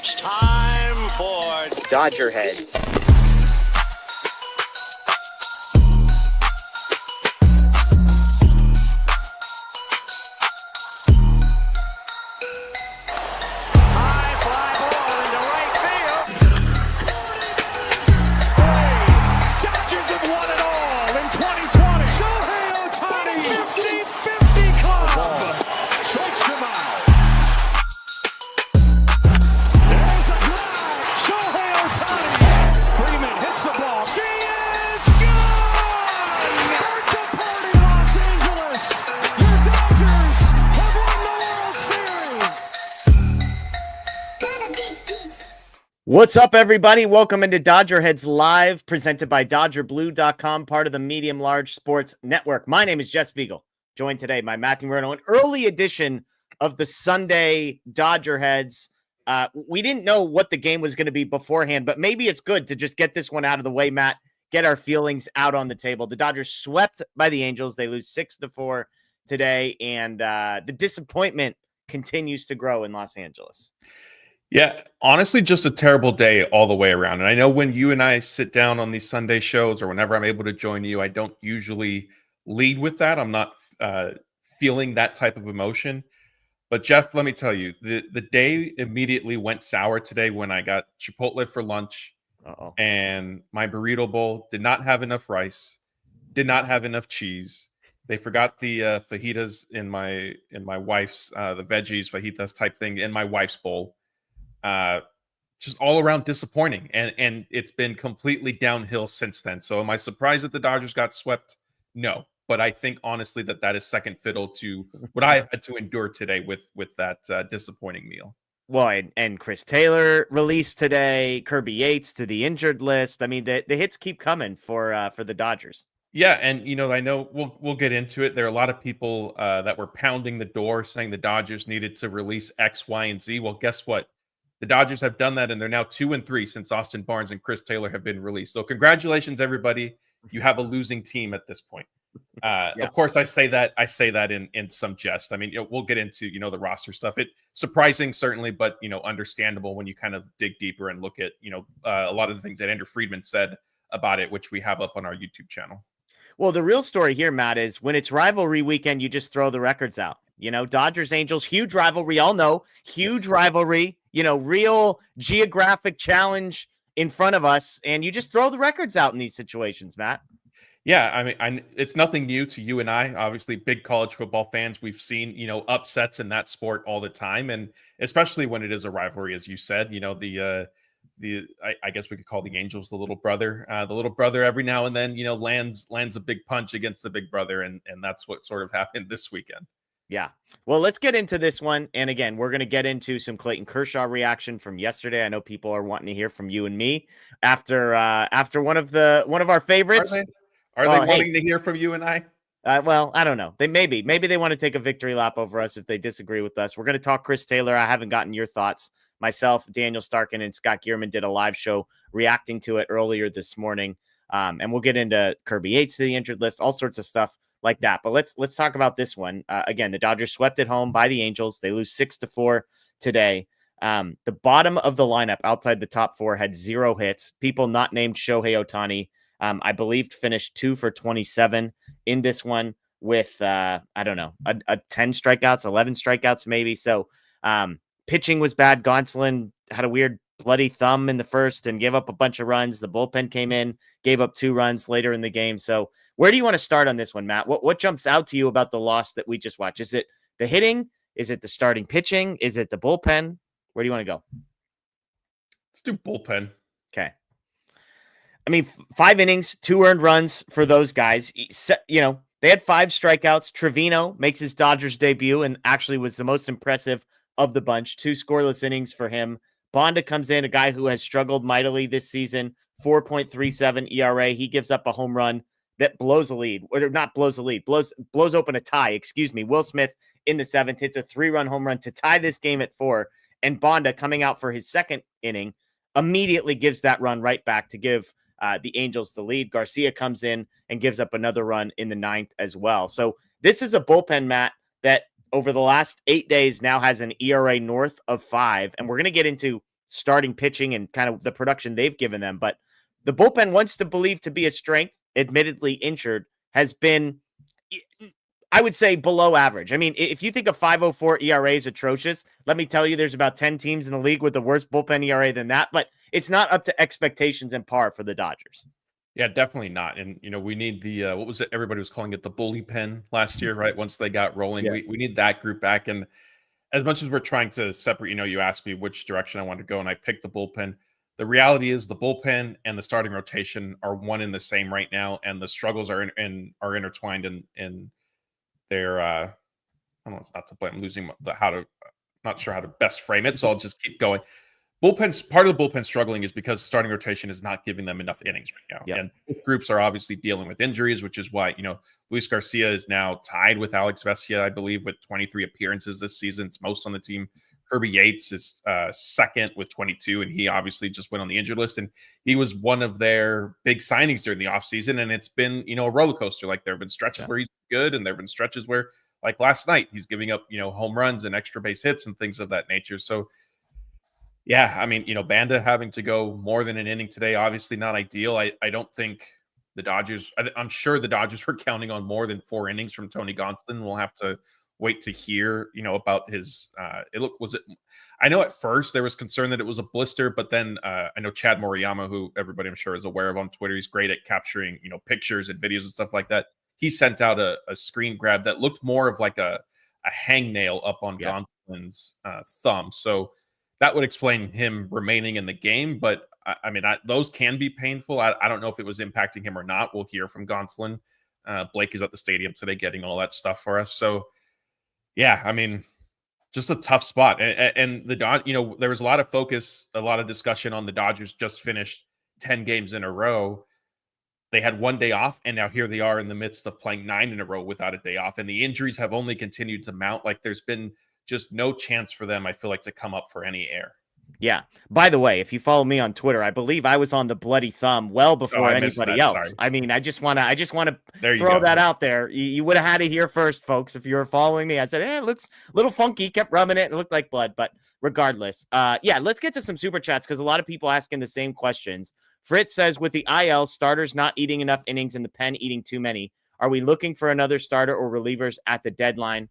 It's time for DodgerHeads. high fly ball into right field. Hey, Dodgers have won it all in 2020. Shohei Ohtani, 50-50 club. Strikes him out. There's a drive. Shohei Ohtani. Freeman hits the ball. She is gone. Birthday party, Los Angeles. Your Dodgers have won the World Series. What's up, everybody? Welcome into DodgerHeads Live, presented by DodgerBlue.com, part of the Medium Large Sports Network. My name is Jeff Spiegel, joined today by Matthew Moreno, an early edition of the Sunday DodgerHeads. We didn't know what the game was going to be beforehand, but maybe it's good to just get this one out of the way, Matt, get our feelings out on the table. The Dodgers swept by the Angels. They lose 6-4 today, and the disappointment continues to grow in Los Angeles. Yeah, honestly, just a terrible day all the way around. And I know when you and I sit down on these Sunday shows or whenever I'm able to join you, I don't usually lead with that. I'm not feeling that type of emotion. But Jeff, let me tell you, the day immediately went sour today when I got Chipotle for lunch. Uh-oh. And my burrito bowl did not have enough rice, did not have enough cheese. They forgot the fajitas in my wife's the veggies fajitas type thing in my wife's bowl. Just all around disappointing, and it's been completely downhill since then. So am I surprised that the Dodgers got swept? No, but I think honestly that is second fiddle to what I had to endure today with that disappointing meal. Well, and Chris Taylor released today, Kirby Yates to the injured list. I mean, the hits keep coming for the Dodgers. Yeah, and I know we'll get into it. There are a lot of people that were pounding the door saying the Dodgers needed to release X, Y, and Z. Well, guess what? The Dodgers have done that, and they're now 2-3 since Austin Barnes and Chris Taylor have been released. So congratulations, everybody. You have a losing team at this point. Yeah. Of course, I say that in some jest. I mean, we'll get into, the roster stuff. It surprising, certainly, but, understandable when you kind of dig deeper and look at, a lot of the things that Andrew Friedman said about it, which we have up on our YouTube channel. Well, the real story here, Matt, is when it's rivalry weekend, you just throw the records out. Dodgers, Angels, huge rivalry. All know, huge rivalry, real geographic challenge in front of us. And you just throw the records out in these situations, Matt. Yeah, I mean, it's nothing new to you and I. Obviously, big college football fans. We've seen, upsets in that sport all the time. And especially when it is a rivalry, as you said, I guess we could call the Angels the little brother. The little brother every now and then, lands a big punch against the big brother. And that's what sort of happened this weekend. Yeah. Well, let's get into this one. And again, we're going to get into some Clayton Kershaw reaction from yesterday. I know people are wanting to hear from you and me after one of our favorites. Are they wanting to hear from you and I? Well, I don't know. Maybe they want to take a victory lap over us if they disagree with us. We're going to talk Chris Taylor. I haven't gotten your thoughts. Myself, Daniel Starkin, and Scott Gierman did a live show reacting to it earlier this morning. And we'll get into Kirby Yates to the injured list, all sorts of stuff like that. But let's talk about this one. Again, the Dodgers swept at home by the Angels. They lose 6-4 today. The bottom of the lineup outside the top four had 0 hits. People not named Shohei Ohtani, I believe, finished 2 for 27 in this one with, a 10 strikeouts, 11 strikeouts maybe. So pitching was bad. Gonsolin had a weird bloody thumb in the first and gave up a bunch of runs. The bullpen came in, gave up 2 runs later in the game. So where do you want to start on this one, Matt? What jumps out to you about the loss that we just watched? Is it the hitting? Is it the starting pitching? Is it the bullpen? Where do you want to go? Let's do bullpen. Okay. I mean, 5 innings, 2 earned runs for those guys. They had 5 strikeouts. Trevino makes his Dodgers debut and actually was the most impressive of the bunch. 2 scoreless innings for him. Bonda comes in, a guy who has struggled mightily this season, 4.37 ERA. He gives up a home run that blows a lead, or not blows a lead, blows open a tie, excuse me. Will Smith in the 7th hits a 3-run home run to tie this game at 4. And Bonda, coming out for his 2nd inning, immediately gives that run right back to give the Angels the lead. Garcia comes in and gives up another run in the 9th as well. So this is a bullpen, Matt, that over the last 8 days now has an ERA north of 5. And we're going to get into starting pitching and kind of the production they've given them. But the bullpen, once to believe to be a strength, admittedly injured, has been, I would say, below average. I mean, if you think a 5.04 ERA is atrocious, let me tell you, there's about 10 teams in the league with the worst bullpen ERA than that, but it's not up to expectations and par for the Dodgers. Yeah, definitely not. And, we need the, what was it? Everybody was calling it the bully pen last year, right? Once they got rolling, we need that group back. And as much as we're trying to separate, you asked me which direction I wanted to go, and I picked the bullpen. The reality is the bullpen and the starting rotation are one and the same right now, and the struggles are intertwined in their. I don't know. It's not to blame. I'm losing not sure how to best frame it, so I'll just keep going. Part of the bullpen struggling is because the starting rotation is not giving them enough innings right now. Yep. And both groups are obviously dealing with injuries, which is why, Luis Garcia is now tied with Alex Vesia, I believe, with 23 appearances this season. It's most on the team. Kirby Yates is second with 22, and he obviously just went on the injured list. And he was one of their big signings during the offseason, and it's been, a roller coaster. Like, there have been stretches where he's good, and there have been stretches where, like last night, he's giving up, home runs and extra base hits and things of that nature. So, yeah, I mean, Banda having to go more than an inning today, obviously not ideal. I don't think the Dodgers, I'm sure the Dodgers were counting on more than 4 innings from Tony Gonsolin. We'll have to wait to hear, about his, I know at first there was concern that it was a blister, but then I know Chad Moriyama, who everybody I'm sure is aware of on Twitter, he's great at capturing, pictures and videos and stuff like that. He sent out a screen grab that looked more of like a hangnail up on Gonsolin's thumb. So that would explain him remaining in the game, but I mean, those can be painful. I don't know if it was impacting him or not. We'll hear from Gonsolin. Blake is at the stadium today getting all that stuff for us. So, yeah, I mean, just a tough spot. And the Dodgers, there was a lot of focus, a lot of discussion on the Dodgers just finished 10 games in a row. They had one day off, and now here they are in the midst of playing 9 in a row without a day off. And the injuries have only continued to mount. Like, there's been just no chance for them, I feel like, to come up for any air. Yeah. By the way, if you follow me on Twitter, I believe I was on the bloody thumb well before anybody else. Sorry. I mean, I just want to throw that out there. You would have had it here first, folks. If you were following me, I said, it looks a little funky. Kept rubbing it. It looked like blood, but regardless. Let's get to some super chats because a lot of people asking the same questions. Fritz says, with the IL, starters not eating enough innings and the pen eating too many, are we looking for another starter or relievers at the deadline?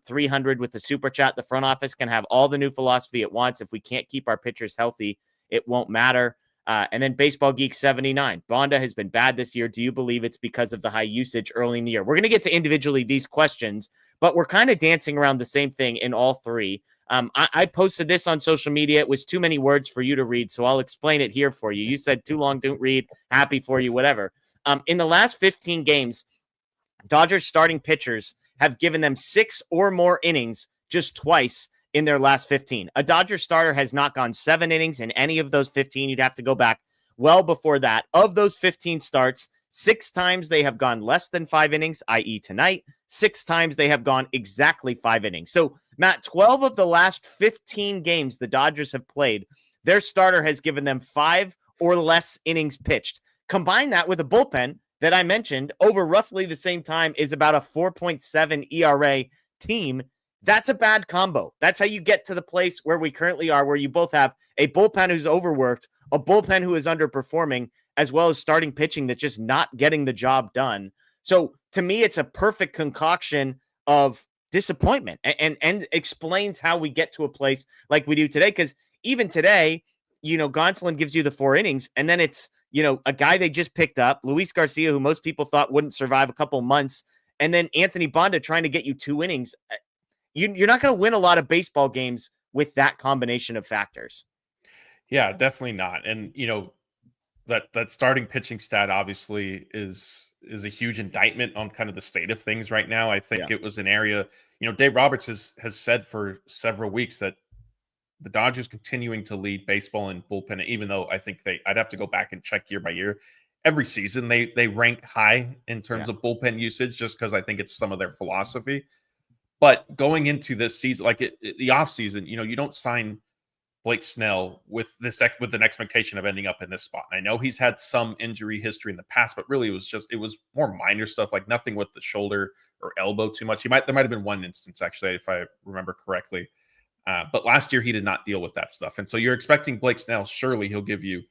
300 with the super chat. The front office can have all the new philosophy it wants. If we can't keep our pitchers healthy, it won't matter. And then Baseball Geek 79. Bonda has been bad this year. Do you believe it's because of the high usage early in the year? We're going to get to individually these questions, but we're kind of dancing around the same thing in all three. I posted this on social media. It was too many words for you to read, so I'll explain it here for you. You said too long, don't read, happy for you, whatever. In the last 15 games, Dodgers starting pitchers have given them 6 or more innings just twice in their last 15. A Dodger starter has not gone 7 innings in any of those 15. You'd have to go back well before that. Of those 15 starts, 6 times they have gone less than 5 innings, i.e. tonight. 6 times they have gone exactly 5 innings. So, Matt, 12 of the last 15 games the Dodgers have played, their starter has given them 5 or less innings pitched. Combine that with a bullpen that I mentioned over roughly the same time is about a 4.7 ERA team. That's a bad combo. That's how you get to the place where we currently are, where you both have a bullpen who's overworked, a bullpen who is underperforming, as well as starting pitching that's just not getting the job done. So to me, it's a perfect concoction of disappointment and explains how we get to a place like we do today. Because even today, Gonsolin gives you the 4 innings, and then it's, a guy they just picked up, Luis Garcia, who most people thought wouldn't survive a couple months, and then Anthony Bonda trying to get you 2 innings. You're not going to win a lot of baseball games with that combination of factors. Yeah, definitely not. And, that starting pitching stat obviously is a huge indictment on kind of the state of things right now. I think it was an area, Dave Roberts has said for several weeks that the Dodgers continuing to lead baseball in bullpen, even though I think I'd have to go back and check year by year. Every season they rank high in terms of bullpen usage, just because I think it's some of their philosophy. But going into this season, like the offseason, you don't sign Blake Snell with an expectation of ending up in this spot. And I know he's had some injury history in the past, but really it was more minor stuff, like nothing with the shoulder or elbow too much. There might have been one instance, actually, if I remember correctly. But last year he did not deal with that stuff. And so you're expecting Blake Snell, surely he'll give you,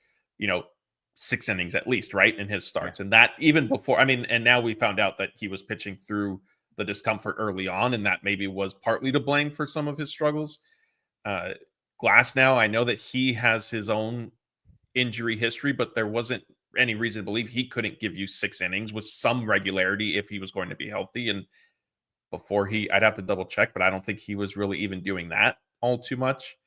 6 innings at least, right, in his starts. And that even before, and now we found out that he was pitching through the discomfort early on, and that maybe was partly to blame for some of his struggles. Glass now, I know that he has his own injury history, but there wasn't any reason to believe he couldn't give you 6 innings with some regularity if he was going to be healthy. And before I'd have to double check, but I don't think he was really even doing that all too much.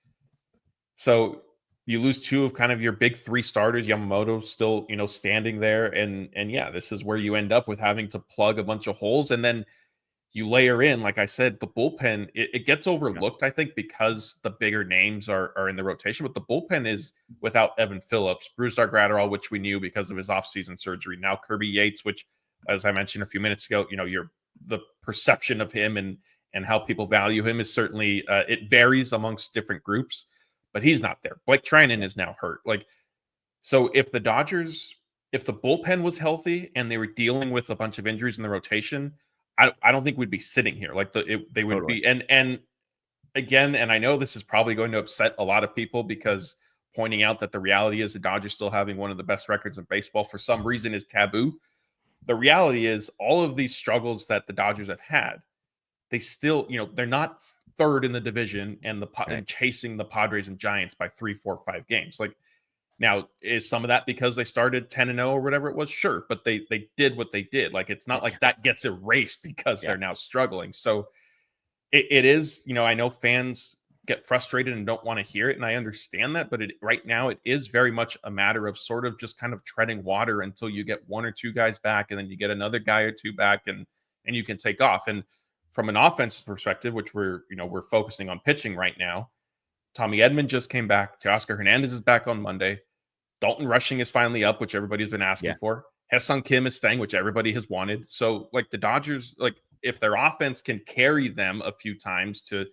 So you lose 2 of kind of your big 3 starters, Yamamoto still, standing there. And yeah, this is where you end up with having to plug a bunch of holes. And then you layer in, like I said, the bullpen, it gets overlooked, I think, because the bigger names are in the rotation. But the bullpen is without Evan Phillips, Brusdar Graterol, which we knew because of his offseason surgery. Now Kirby Yates, which, as I mentioned a few minutes ago, the perception of him and how people value him is certainly, it varies amongst different groups, but he's not there. Blake Treinen is now hurt. So if the bullpen was healthy and they were dealing with a bunch of injuries in the rotation, I don't think we'd be sitting here. They would Totally. be. And again, and I know this is probably going to upset a lot of people because pointing out that the reality is the Dodgers still having one of the best records in baseball for some reason is taboo. The reality is all of these struggles that the Dodgers have had, they still, they're not third in the division and and chasing the Padres and Giants by 3, 4, 5 games. Now, is some of that because they started 10-0 or whatever it was? Sure, but they did what they did. It's not like that gets erased because they're now struggling. So it is, I know fans get frustrated and don't want to hear it, and I understand that, but right now it is very much a matter of sort of just kind of treading water until you get 1 or 2 guys back, and then you get another guy or 2 back, and you can take off. And from an offensive perspective, which we're focusing on pitching right now, Tommy Edman just came back. Teoscar Hernandez is back on Monday. Dalton Rushing is finally up, which everybody's been asking for. Ha-Seong Kim is staying, which everybody has wanted. So, the Dodgers, if their offense can carry them a few times to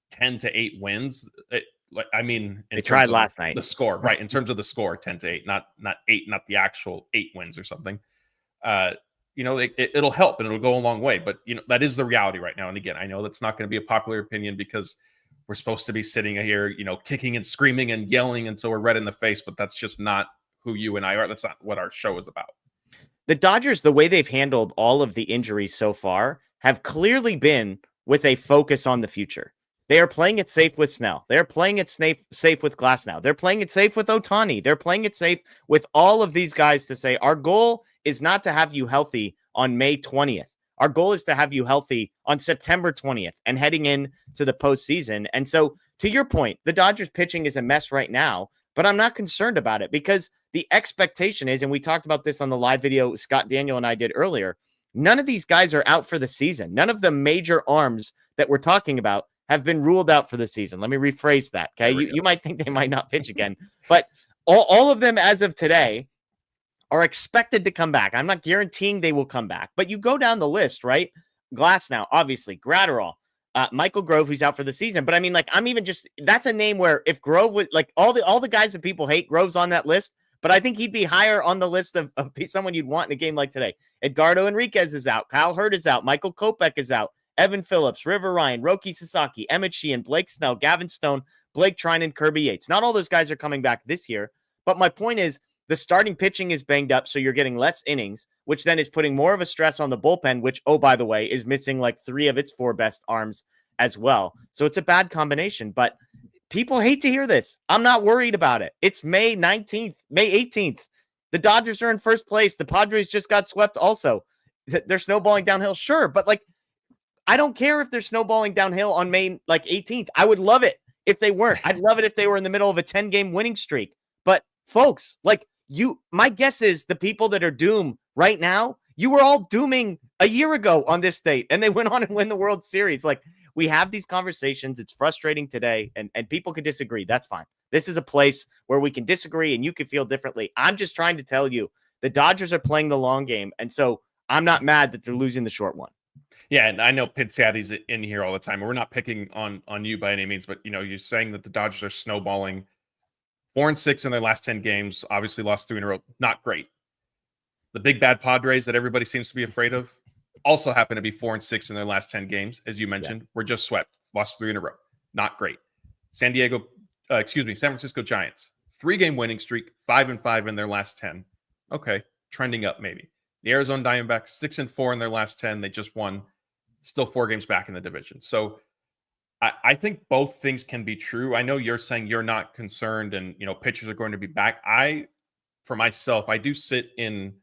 10 to 8 wins, they tried last night. The score, right? In terms of the score, 10 to 8, not 8, not the actual 8 wins or something. It'll help and it'll go a long way. But that is the reality right now. And again, I know that's not going to be a popular opinion because we're supposed to be sitting here, kicking and screaming and yelling until we're red in the face, but that's just not who you and I are. That's not what our show is about. The Dodgers, the way they've handled all of the injuries so far, have clearly been with a focus on the future. They are playing it safe with Snell. They're playing it safe with Glass now. They're playing it safe with Ohtani. They're playing it safe with all of these guys to say, our goal is not to have you healthy on May 20th. Our goal is to have you healthy on September 20th and heading in to the postseason. And so, to your point, the Dodgers pitching is a mess right now, but I'm not concerned about it because the expectation is, and we talked about this on the live video Scott Daniel and I did earlier, none of these guys are out for the season. None of the major arms that we're talking about have been ruled out for the season. Let me rephrase that, okay? You might think they might not pitch again, but all of them as of today are expected to come back. I'm not guaranteeing they will come back, but you go down the list, right? Glass now, obviously, Graterol, Michael Grove, who's out for the season. But I'm even just, that's a name where if Grove was all the guys that people hate, Grove's on that list, but I think he'd be higher on the list of someone you'd want in a game like today. Edgardo Enriquez is out. Kyle Hurd is out. Michael Kopech is out. Evan Phillips, River Ryan, Roki Sasaki, Emmett Sheehan, Blake Snell, Gavin Stone, Blake Treinen, Kirby Yates. Not all those guys are coming back this year, but my point is, the starting pitching is banged up, so you're getting less innings, which then is putting more of a stress on the bullpen, which, oh, by the way, is missing 3 of its 4 best arms as well. So it's a bad combination, but people hate to hear this. I'm not worried about it. It's May 19th, May 18th. The Dodgers are in first place. The Padres just got swept also. They're snowballing downhill, sure, but I don't care if they're snowballing downhill on May 18th. I would love it if they weren't. I'd love it if they were in the middle of a 10-game winning streak. But folks, my guess is the people that are doomed right now, you were all dooming a year ago on this date, and they went on and win the World Series. We have these conversations. It's frustrating today, and people could disagree. That's fine. This is a place where we can disagree and you can feel differently. I'm just trying to tell you the Dodgers are playing the long game, and so I'm not mad that they're losing the short one. Yeah, and I know Pinsatti's in here all the time. We're not picking on you by any means, but you're saying that the Dodgers are snowballing. 4-6 in their last 10 games, obviously lost 3 in a row. Not great. The big bad Padres that everybody seems to be afraid of also happen to be 4-6 in their last 10 games, as you mentioned. We're just swept, lost 3 in a row. Not great. San Francisco Giants, 3-game winning streak, 5-5 in their last 10. Okay, trending up maybe. The Arizona Diamondbacks, 6-4 in their last 10. They just won, still 4 games back in the division. So I think both things can be true. I know you're saying you're not concerned and, pitchers are going to be back. For myself, I do sit in,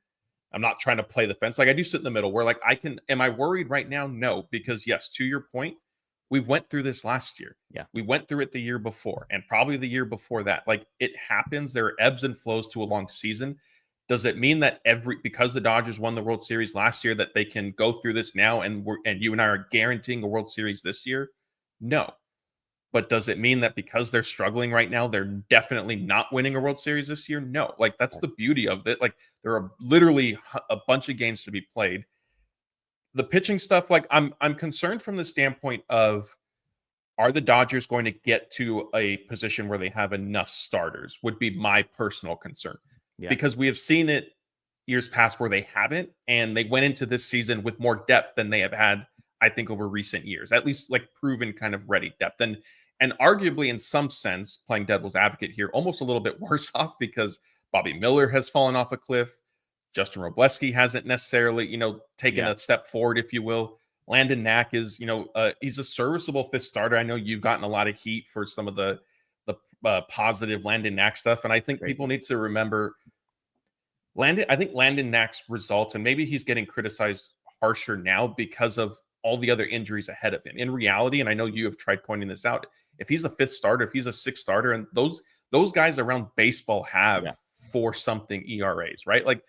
I'm not trying to play the fence. Like, I do sit in the middle where, am I worried right now? No, because yes, to your point, we went through this last year. Yeah. We went through it the year before and probably the year before that. Like, it happens. There are ebbs and flows to a long season. Does it mean that because the Dodgers won the World Series last year that they can go through this now and you and I are guaranteeing a World Series this year? No. But does it mean that because they're struggling right now, they're definitely not winning a World Series this year? No. Like, that's the beauty of it. Like, there are literally a bunch of games to be played. The pitching stuff, like, I'm concerned from the standpoint of, are the Dodgers going to get to a position where they have enough starters would be my personal concern. Yeah. Because we have seen it years past where they haven't, and they went into this season with more depth than they have had, I think, over recent years, at least like proven kind of ready depth. And arguably, in some sense, playing devil's advocate here, almost a little bit worse off because Bobby Miller has fallen off a cliff. Justin Robleski hasn't necessarily, taken a step forward, if you will. Landon Knack is, he's a serviceable fifth starter. I know you've gotten a lot of heat for some of the positive Landon Knack stuff. And I think people need to remember I think Landon Knack's results, and maybe he's getting criticized harsher now because of all the other injuries ahead of him. In reality, and I know you have tried pointing this out, if he's a fifth starter, if he's a sixth starter, and those guys around baseball have 4-something ERAs, right? Like,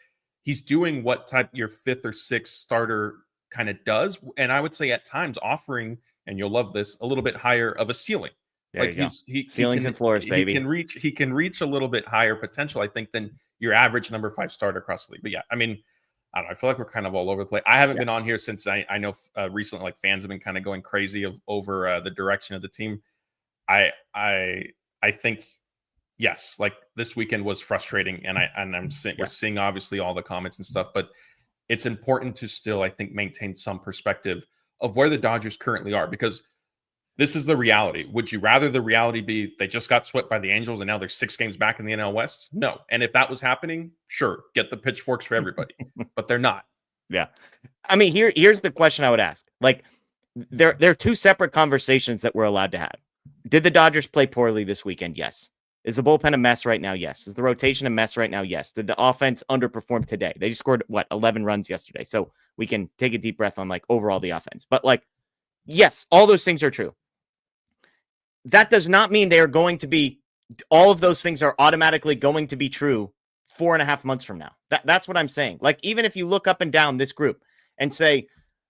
he's doing what type your fifth or sixth starter kind of does. And I would say at times offering, and you'll love this, a little bit higher of a ceiling. There like ceilings and floors, baby. He can reach a little bit higher potential, I think, than your average number 5 starter across the league. But yeah, I mean, I don't know. I feel like we're kind of all over the place. I haven't been on here since I know recently, like, fans have been kind of going crazy over the direction of the team. I think, yes, like, this weekend was frustrating, and we're seeing obviously all the comments and stuff, but it's important to still, I think, maintain some perspective of where the Dodgers currently are, because this is the reality. Would you rather the reality be they just got swept by the Angels and now they're 6 games back in the NL West? No. And if that was happening, sure, get the pitchforks for everybody, but they're not. Yeah. I mean, here's the question I would ask. Like, there are 2 separate conversations that we're allowed to have. Did the Dodgers play poorly this weekend? Yes. Is the bullpen a mess right now? Yes. Is the rotation a mess right now? Yes. Did the offense underperform today? They just scored 11 runs yesterday. So we can take a deep breath on, like, overall the offense. But, like, yes, all those things are true. That does not mean they are going to be, all of those things are automatically going to be true 4.5 months from now. That's what I'm saying. Like, even if you look up and down this group and say,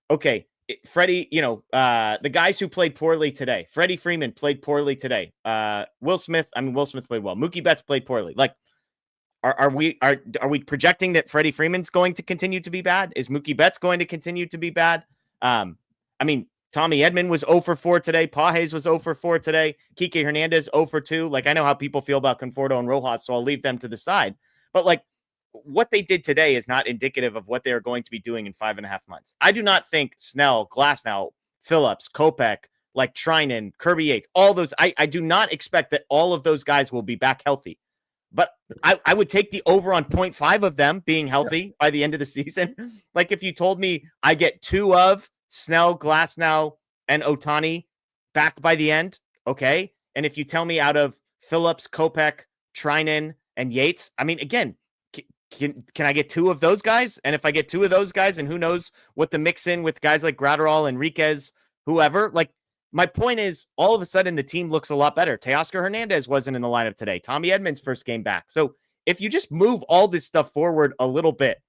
okay, Freddie, the guys who played poorly today, Freddie Freeman played poorly today. Will Smith played well. Mookie Betts played poorly. Like, are we projecting that Freddie Freeman's going to continue to be bad? Is Mookie Betts going to continue to be bad? I mean, Tommy Edman was 0 for 4 today. Pages was 0 for 4 today. Kike Hernandez 0 for 2. Like, I know how people feel about Conforto and Rojas, so I'll leave them to the side. But, like, what they did today is not indicative of what they are going to be doing in 5.5 months. I do not think Snell, Glasnow, Phillips, Kopech, like Trinan, Kirby Yates, all those, I do not expect that all of those guys will be back healthy. But I would take the over on 0.5 of them being healthy by the end of the season. Like, if you told me I get 2 of Snell, Glasnow, and Ohtani back by the end, okay. And if you tell me out of Phillips, Kopech, Trinan, and Yates, I mean, again, can I get 2 of those guys? And if I get 2 of those guys, and who knows what the mix in with guys like Gratterall, Enriquez, whoever, like, my point is, all of a sudden the team looks a lot better. Teoscar Hernandez wasn't in the lineup today. Tommy Edman's first game back. So if you just move all this stuff forward a little bit,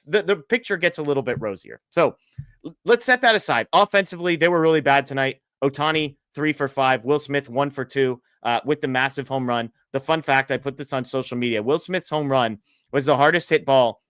the picture gets a little bit rosier. So let's set that aside. Offensively, they were really bad tonight. Ohtani, 3 for 5. Will Smith, 1 for 2 with the massive home run. The fun fact, I put this on social media, Will Smith's home run was the hardest hit ball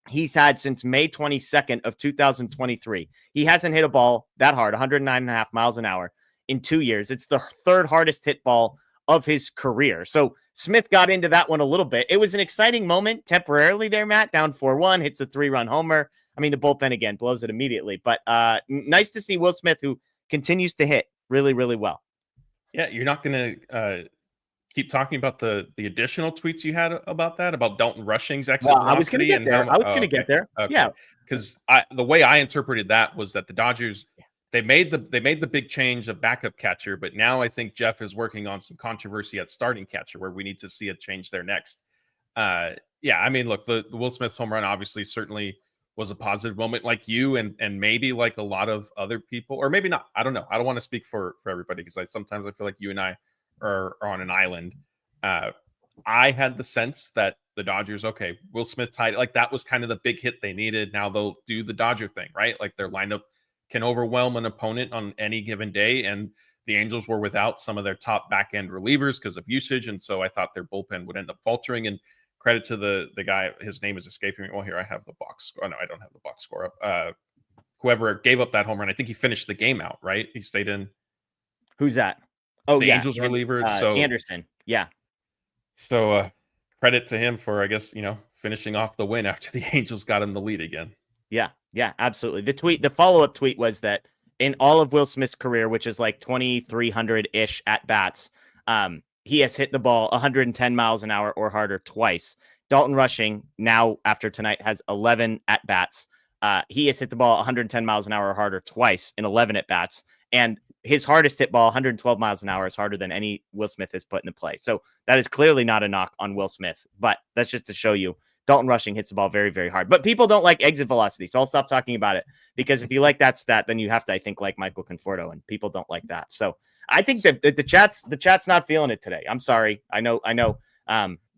he's had since May 22nd of 2023. He hasn't hit a ball that hard, 109.5 miles an hour, in 2 years. It's the 3rd hardest hit ball of his career. So Smith got into that one a little bit. It was an exciting moment temporarily there, Matt, down 4-1, hits a 3-run homer. I mean, the bullpen again blows it immediately, but nice to see Will Smith, who continues to hit really, really well. Yeah, you're not going to keep talking about the additional tweets you had about that, about Dalton Rushing's exit Well, I was going to velocity get and there. how. I was Oh, going to okay, get there. okay. Yeah. Because the way I interpreted that was that the Dodgers they made the big change of backup catcher, but now I think Jeff is working on some controversy at starting catcher where we need to see a change there next. Yeah, I mean, look, the Will Smith home run obviously certainly was a positive moment, like you and maybe like a lot of other people, or maybe not. I don't know. I don't want to speak for everybody because sometimes I feel like you and I are on an island. I had the sense that the Dodgers, okay, Will Smith tied, like that was kind of the big hit they needed. Now they'll do the Dodger thing, right? Like their lineup can overwhelm an opponent on any given day. And the Angels were without some of their top back end relievers because of usage. And so I thought their bullpen would end up faltering. And credit to the guy, his name is escaping me. Well, here I have the box. Oh, no, I don't have the box score up. Whoever gave up that home run, I think he finished the game out, right? He stayed in. Who's that? Oh, the yeah. Angels reliever. So Anderson. Yeah. So credit to him for, I guess, finishing off the win after the Angels got him the lead again. Yeah. Yeah, absolutely. The follow-up tweet was that in all of Will Smith's career, which is like 2,300-ish at bats, he has hit the ball 110 miles an hour or harder twice. Dalton Rushing, now after tonight, has 11 at bats. He has hit the ball 110 miles an hour or harder twice in 11 at bats. And his hardest hit ball, 112 miles an hour, is harder than any Will Smith has put in the play. So that is clearly not a knock on Will Smith, but that's just to show you Dalton Rushing hits the ball very, very hard. But people don't like exit velocity, so I'll stop talking about it, because if you like that stat, then you have to, I think, like Michael Conforto, and people don't like that. So I think that the chat's not feeling it today. I'm sorry. I know.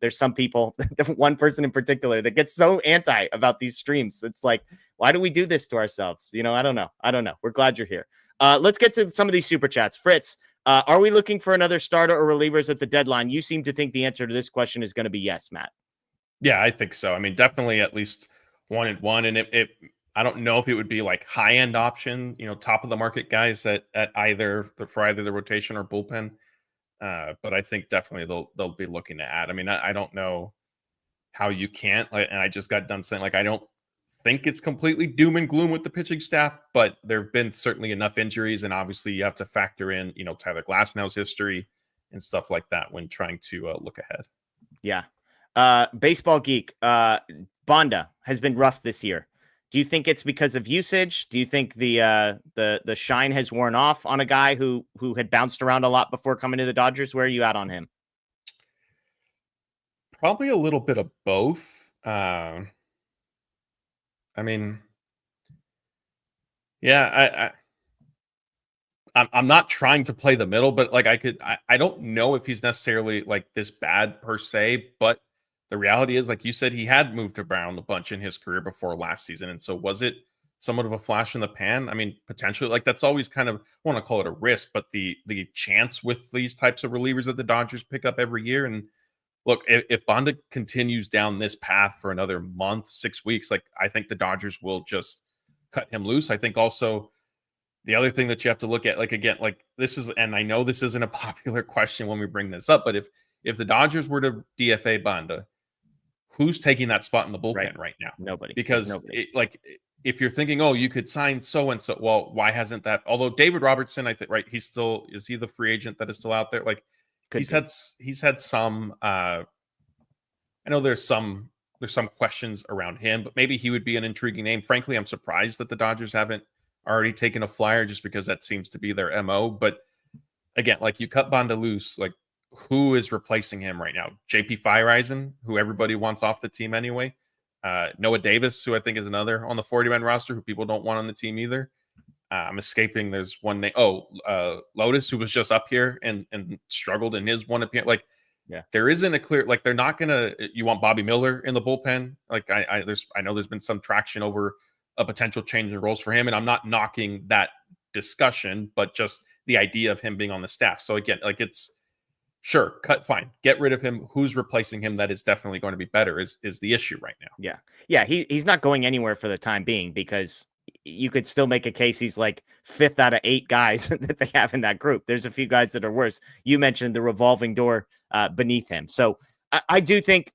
There's some people, one person in particular, that gets so anti about these streams. It's like, why do we do this to ourselves? I don't know. We're glad you're here. Let's get to some of these super chats. Fritz, are we looking for another starter or relievers at the deadline? You seem to think the answer to this question is going to be yes, Matt. Yeah, I think so. I mean, definitely at least 1 and 1. And I don't know if it would be like high end option, top of the market guys at either for the rotation or bullpen. But I think definitely they'll be looking to add. I mean, I don't know how you can't. And I just got done saying, I don't think it's completely doom and gloom with the pitching staff, but there have been certainly enough injuries, and obviously you have to factor in, Tyler Glasnow's history and stuff like that when trying to look ahead. Yeah. Baseball Geek, Bonda has been rough this year. Do you think it's because of usage? Do you think the shine has worn off on a guy who had bounced around a lot before coming to the Dodgers? Where are you at on him? Probably a little bit of both. I mean, yeah, I'm not trying to play the middle, but I don't know if he's necessarily like this bad per se, but the reality is, like you said, he had moved around a bunch in his career before last season. And so was it somewhat of a flash in the pan? I mean, potentially, like that's always kind of, I want to call it a risk, but the chance with these types of relievers that the Dodgers pick up every year. And look, if Bonda continues down this path for another month, 6 weeks, like I think the Dodgers will just cut him loose. I think also the other thing that you have to look at, like, again, like this is, and I know this isn't a popular question when we bring this up, but if the Dodgers were to DFA Bonda, who's taking that spot in the bullpen right now? Nobody. Because nobody. If you're thinking, oh, you could sign so-and-so, well, why hasn't that? Although David Robertson, I think, right, is he the free agent that is still out there? Like he's had some, I know there's some questions around him, but maybe he would be an intriguing name. Frankly, I'm surprised that the Dodgers haven't already taken a flyer, just because that seems to be their MO. But again, like you cut Bonda loose, like who is replacing him right now? JP Feyereisen, who everybody wants off the team anyway. Noah Davis, who I think is another on the 40-man roster who people don't want on the team either. I'm escaping. There's one name. Lotus, who was just up here and struggled in his one appearance. Like, yeah, there isn't a clear, like, they're not gonna. You want Bobby Miller in the bullpen? Like, I know there's been some traction over a potential change in roles for him, and I'm not knocking that discussion, but just the idea of him being on the staff. So again, like, it's sure, fine, get rid of him. Who's replacing him? That is definitely going to be better. Is the issue right now? Yeah. He's not going anywhere for the time being, because you could still make a case he's like 5th out of 8 guys that they have in that group. There's a few guys that are worse. You mentioned the revolving door beneath him. So I do think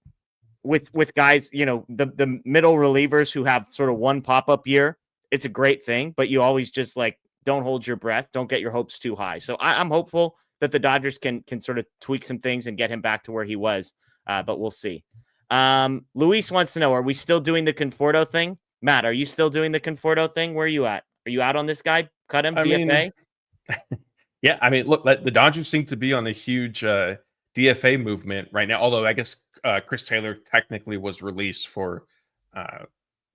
with guys, the middle relievers who have sort of one pop-up year, it's a great thing, but you always just like, don't hold your breath. Don't get your hopes too high. So I'm hopeful that the Dodgers can sort of tweak some things and get him back to where he was. But we'll see. Luis wants to know, are we still doing the Conforto thing? Matt, are you still doing the Conforto thing? Where are you at? Are you out on this guy? Cut him, DFA? Yeah, I mean, look, the Dodgers seem to be on a huge DFA movement right now. Although I guess Chris Taylor technically was released for, I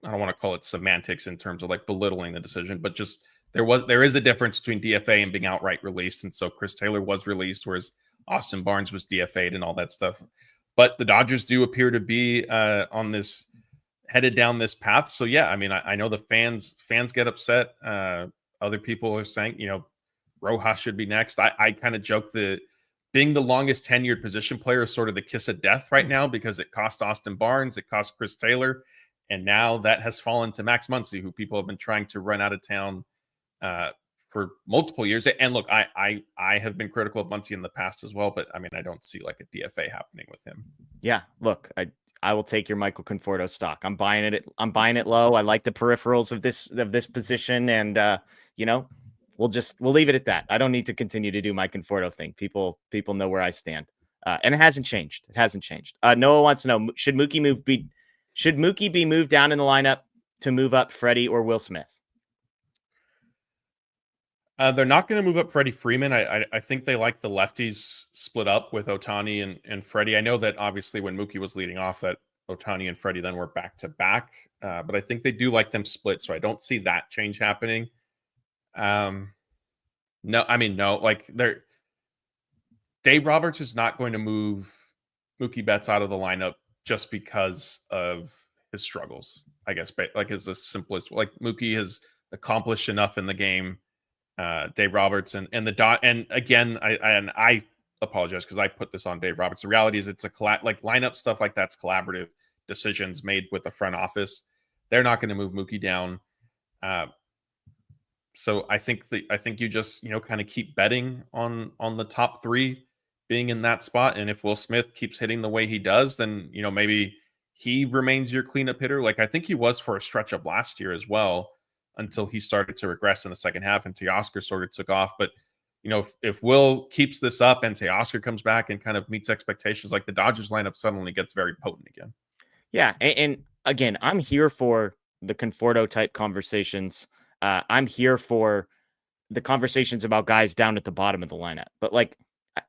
don't want to call it semantics in terms of like belittling the decision, but just there is a difference between DFA and being outright released. And so Chris Taylor was released, whereas Austin Barnes was DFA'd and all that stuff. But the Dodgers do appear to be headed down this path. So yeah, I mean, I know the fans get upset. Other people are saying, Rojas should be next. I kind of joke that being the longest tenured position player is sort of the kiss of death right now, because it cost Austin Barnes, it cost Chris Taylor, and now that has fallen to Max Muncy, who people have been trying to run out of town for multiple years. And look, I have been critical of Muncy in the past as well, but I mean, I don't see like a DFA happening with him. Yeah, look, I will take your Michael Conforto stock. I'm buying it. I'm buying it low. I like the peripherals of this position, and we'll leave it at that. I don't need to continue to do my Conforto thing. People know where I stand, and it hasn't changed. It hasn't changed. Noah wants to know, should Mookie be moved down in the lineup to move up Freddie or Will Smith? They're not going to move up Freddie Freeman. I think they like the lefties split up with Ohtani and Freddie. I know that obviously when Mookie was leading off, that Ohtani and Freddie then were back to back, but I think they do like them split. So I don't see that change happening. No. Like Dave Roberts is not going to move Mookie Betts out of the lineup just because of his struggles. I guess, like, is the simplest. Like, Mookie has accomplished enough in the game. Dave Roberts and again, I apologize because I put this on Dave Roberts. The reality is it's like lineup stuff like that's collaborative decisions made with the front office. They're not going to move Mookie down. So I think you just kind of keep betting on the top three being in that spot, and if Will Smith keeps hitting the way he does, then maybe he remains your cleanup hitter. Like I think he was for a stretch of last year as well, until he started to regress in the second half and Teoscar sort of took off. But, if Will keeps this up and Teoscar comes back and kind of meets expectations, like the Dodgers lineup suddenly gets very potent again. Yeah. And again, I'm here for the Conforto type conversations. I'm here for the conversations about guys down at the bottom of the lineup. But like,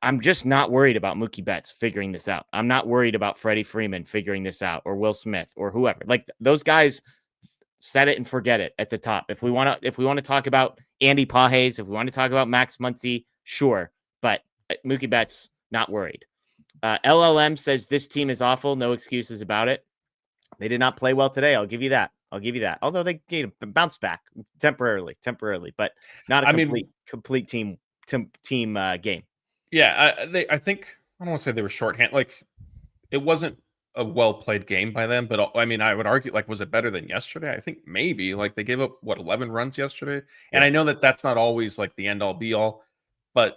I'm just not worried about Mookie Betts figuring this out. I'm not worried about Freddie Freeman figuring this out, or Will Smith or whoever. Like those guys, set it and forget it at the top. If we want to talk about Andy Pages, if we want to talk about Max Muncy, sure. But Mookie Betts, not worried. LLM says this team is awful. No excuses about it. They did not play well today. I'll give you that. Although they bounced back temporarily, but not a complete team game. Yeah, I think I don't want to say they were shorthand. Like it wasn't a well-played game by them, but I mean, I would argue, like, was it better than yesterday? I think maybe. Like, they gave up 11 runs yesterday, and I know that that's not always like the end-all be-all, but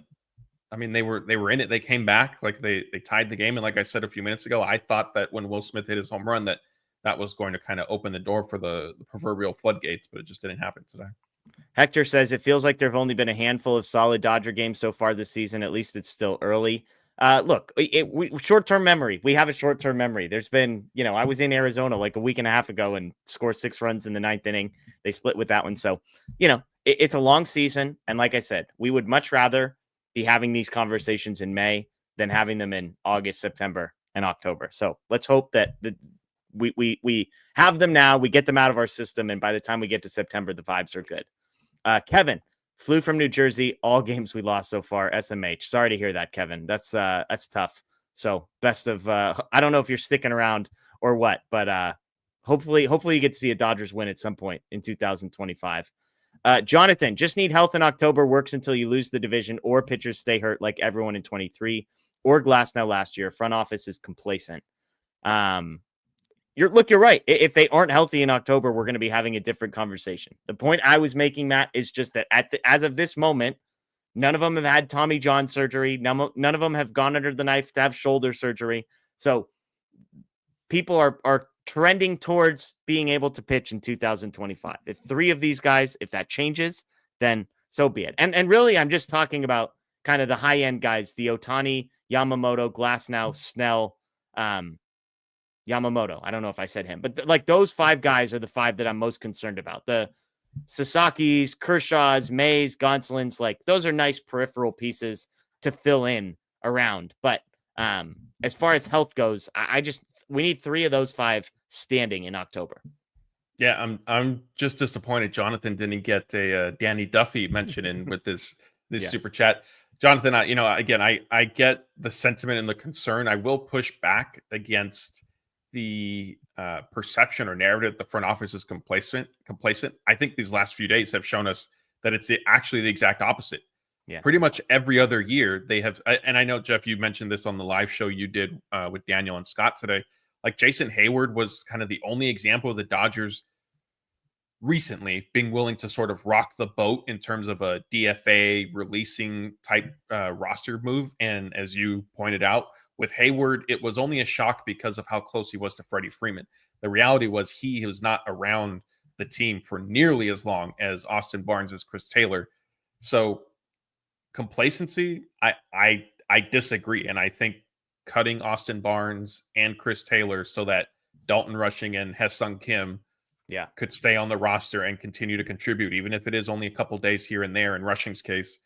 I mean, they were in it. They came back, like they tied the game, and like I said a few minutes ago, I thought that when Will Smith hit his home run, that was going to kind of open the door for the proverbial floodgates, but it just didn't happen today. Hector says it feels like there have only been a handful of solid Dodger games so far this season. At least it's still early. Look, short-term memory. We have a short-term memory. There's been, I was in Arizona like a week and a half ago and scored 6 runs in the 9th inning. They split with that one. So, it's a long season. And like I said, we would much rather be having these conversations in May than having them in August, September, and October. So let's hope that we have them now. We get them out of our system. And by the time we get to September, the vibes are good. Kevin flew from New Jersey. All games we lost so far. SMH. Sorry to hear that, Kevin. That's tough. So best of. I don't know if you're sticking around or what, but hopefully you get to see a Dodgers win at some point in 2025. Jonathan, just need health in October. Works until you lose the division, or pitchers stay hurt like everyone in 23, or Glasnow last year. Front office is complacent. You're right. If they aren't healthy in October, we're going to be having a different conversation. The point I was making, Matt, is just that as of this moment, none of them have had Tommy John surgery. None of them have gone under the knife to have shoulder surgery. So people are trending towards being able to pitch in 2025. If 3 of these guys, if that changes, then so be it. And really, I'm just talking about kind of the high end guys, the Otani, Yamamoto, Glasnow, Snell, Yamamoto. I don't know if I said him, but like those 5 guys are the 5 that I'm most concerned about. The Sasaki's, Kershaw's, Mays, Gonsolin's, like those are nice peripheral pieces to fill in around. But as far as health goes, we need 3 of those 5 standing in October. Yeah, I'm just disappointed Jonathan didn't get a Danny Duffy mention in with this super chat. Jonathan, I get the sentiment and the concern. I will push back against the perception or narrative the front office is complacent. I think these last few days have shown us that it's actually the exact opposite. Yeah. Pretty much every other year they have, and I know, Jeff, you mentioned this on the live show you did with Daniel and Scott today. Like Jason Hayward was kind of the only example of the Dodgers recently being willing to sort of rock the boat in terms of a DFA releasing type roster move. And as you pointed out, with Hayward, it was only a shock because of how close he was to Freddie Freeman. The reality was he was not around the team for nearly as long as Austin Barnes as Chris Taylor. So complacency, I disagree. And I think cutting Austin Barnes and Chris Taylor so that Dalton Rushing and Ha-Seong Kim could stay on the roster and continue to contribute, even if it is only a couple days here and there in Rushing's case,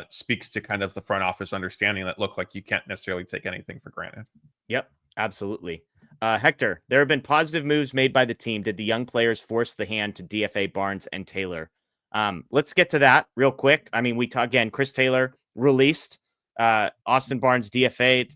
speaks to kind of the front office understanding that, look, like you can't necessarily take anything for granted. Yep, absolutely. Hector, there have been positive moves made by the team. Did the young players force the hand to DFA Barnes and Taylor? Let's get to that real quick. I mean, again, Chris Taylor released, Austin Barnes DFA,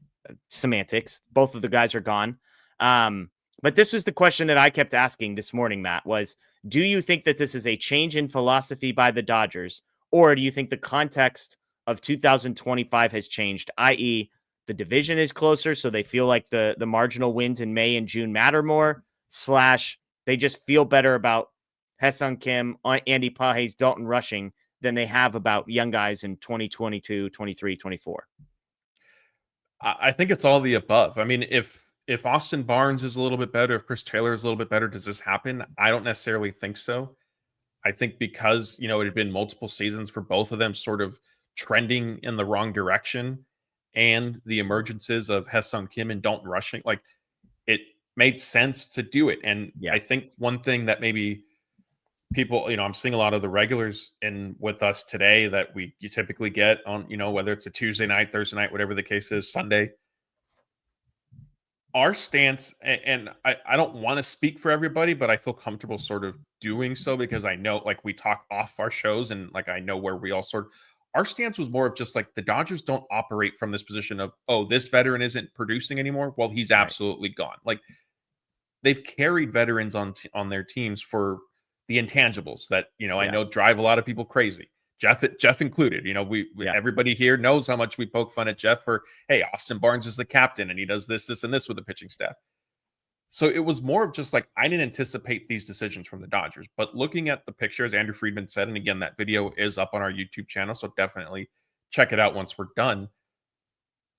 semantics. Both of the guys are gone. But this was the question that I kept asking this morning, Matt, was, do you think that this is a change in philosophy by the Dodgers, or do you think the context of 2025 has changed, i.e., the division is closer, so they feel like the marginal wins in May and June matter more, / they just feel better about Ha-Seong Kim, Andy Pages, Dalton Rushing than they have about young guys in 2022, 23, 24? I think it's all the above. I mean, if Austin Barnes is a little bit better, if Chris Taylor is a little bit better, does this happen? I don't necessarily think so. I think because, it had been multiple seasons for both of them sort of trending in the wrong direction, and the emergences of Ha-Seong Kim and Dalton Rushing, like, it made sense to do it. And I think one thing that maybe people, I'm seeing a lot of the regulars in with us today that you typically get on, whether it's a Tuesday night, Thursday night, whatever the case is, Sunday. Our stance, and I don't want to speak for everybody, but I feel comfortable sort of doing so because I know, like, we talk off our shows and like I know where we all our stance was more of just like the Dodgers don't operate from this position of, oh, this veteran isn't producing anymore. Well, he's absolutely gone. Like, they've carried veterans on their teams for the intangibles that, I know drive a lot of people crazy. Jeff included. Everybody here knows how much we poke fun at Jeff for, hey, Austin Barnes is the captain and he does this, and this with the pitching staff. So it was more of just like, I didn't anticipate these decisions from the Dodgers. But looking at the pictures, Andrew Friedman said, and again, that video is up on our YouTube channel, so definitely check it out once we're done.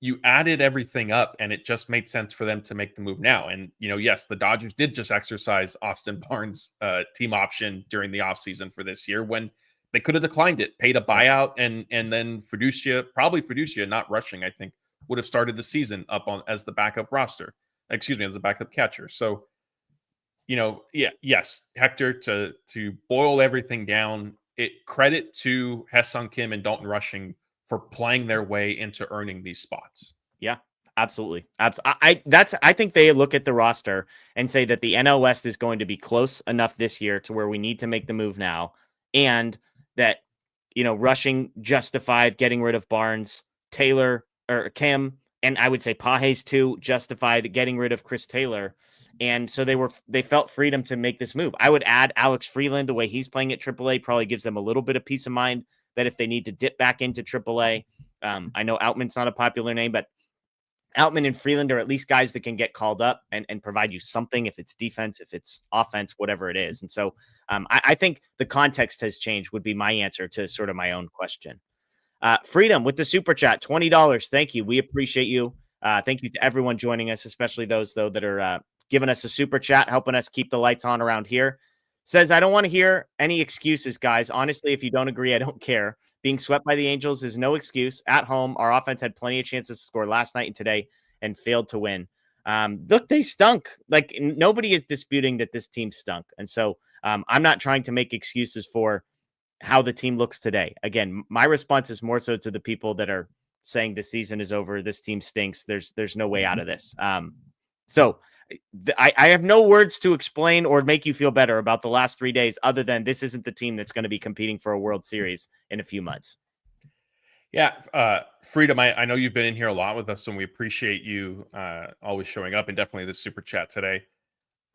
You added everything up, and it just made sense for them to make the move now. And, yes, the Dodgers did just exercise Austin Barnes' team option during the offseason for this year when they could have declined it, paid a buyout, and then Fiducia, not Rushing, I think, would have started the season up as the backup roster. Excuse me, as a backup catcher. So, yes, Hector, to boil everything down, credit to Ha-Seong Kim and Dalton Rushing for playing their way into earning these spots. Yeah, absolutely. I think they look at the roster and say that the NL West is going to be close enough this year to where we need to make the move now, and that, Rushing justified getting rid of Barnes, Taylor or Kim, and I would say Pages too, justified getting rid of Chris Taylor. And so they felt freedom to make this move. I would add Alex Freeland, the way he's playing at AAA probably gives them a little bit of peace of mind that if they need to dip back into AAA, I know Outman's not a popular name, but Outman and Freeland are at least guys that can get called up and provide you something, if it's defense, if it's offense, whatever it is. And so I think the context has changed would be my answer to sort of my own question. Freedom with the super chat, $20. Thank you. We appreciate you. Thank you to everyone joining us, especially those, though, that are giving us a super chat, helping us keep the lights on around here. Says, I don't want to hear any excuses, guys. Honestly, if you don't agree, I don't care. Being swept by the Angels is no excuse. At home, our offense had plenty of chances to score last night and today and failed to win. Look, they stunk. Like, nobody is disputing that this team stunk. And so I'm not trying to make excuses for how the team looks today. Again, my response is more so to the people that are saying the season is over. This team stinks. There's no way out of this. So I have no words to explain or make you feel better about the last 3 days, other than this isn't the team that's going to be competing for a World Series in a few months. Yeah, Freedom, I know you've been in here a lot with us, and we appreciate you always showing up, and definitely the super chat today.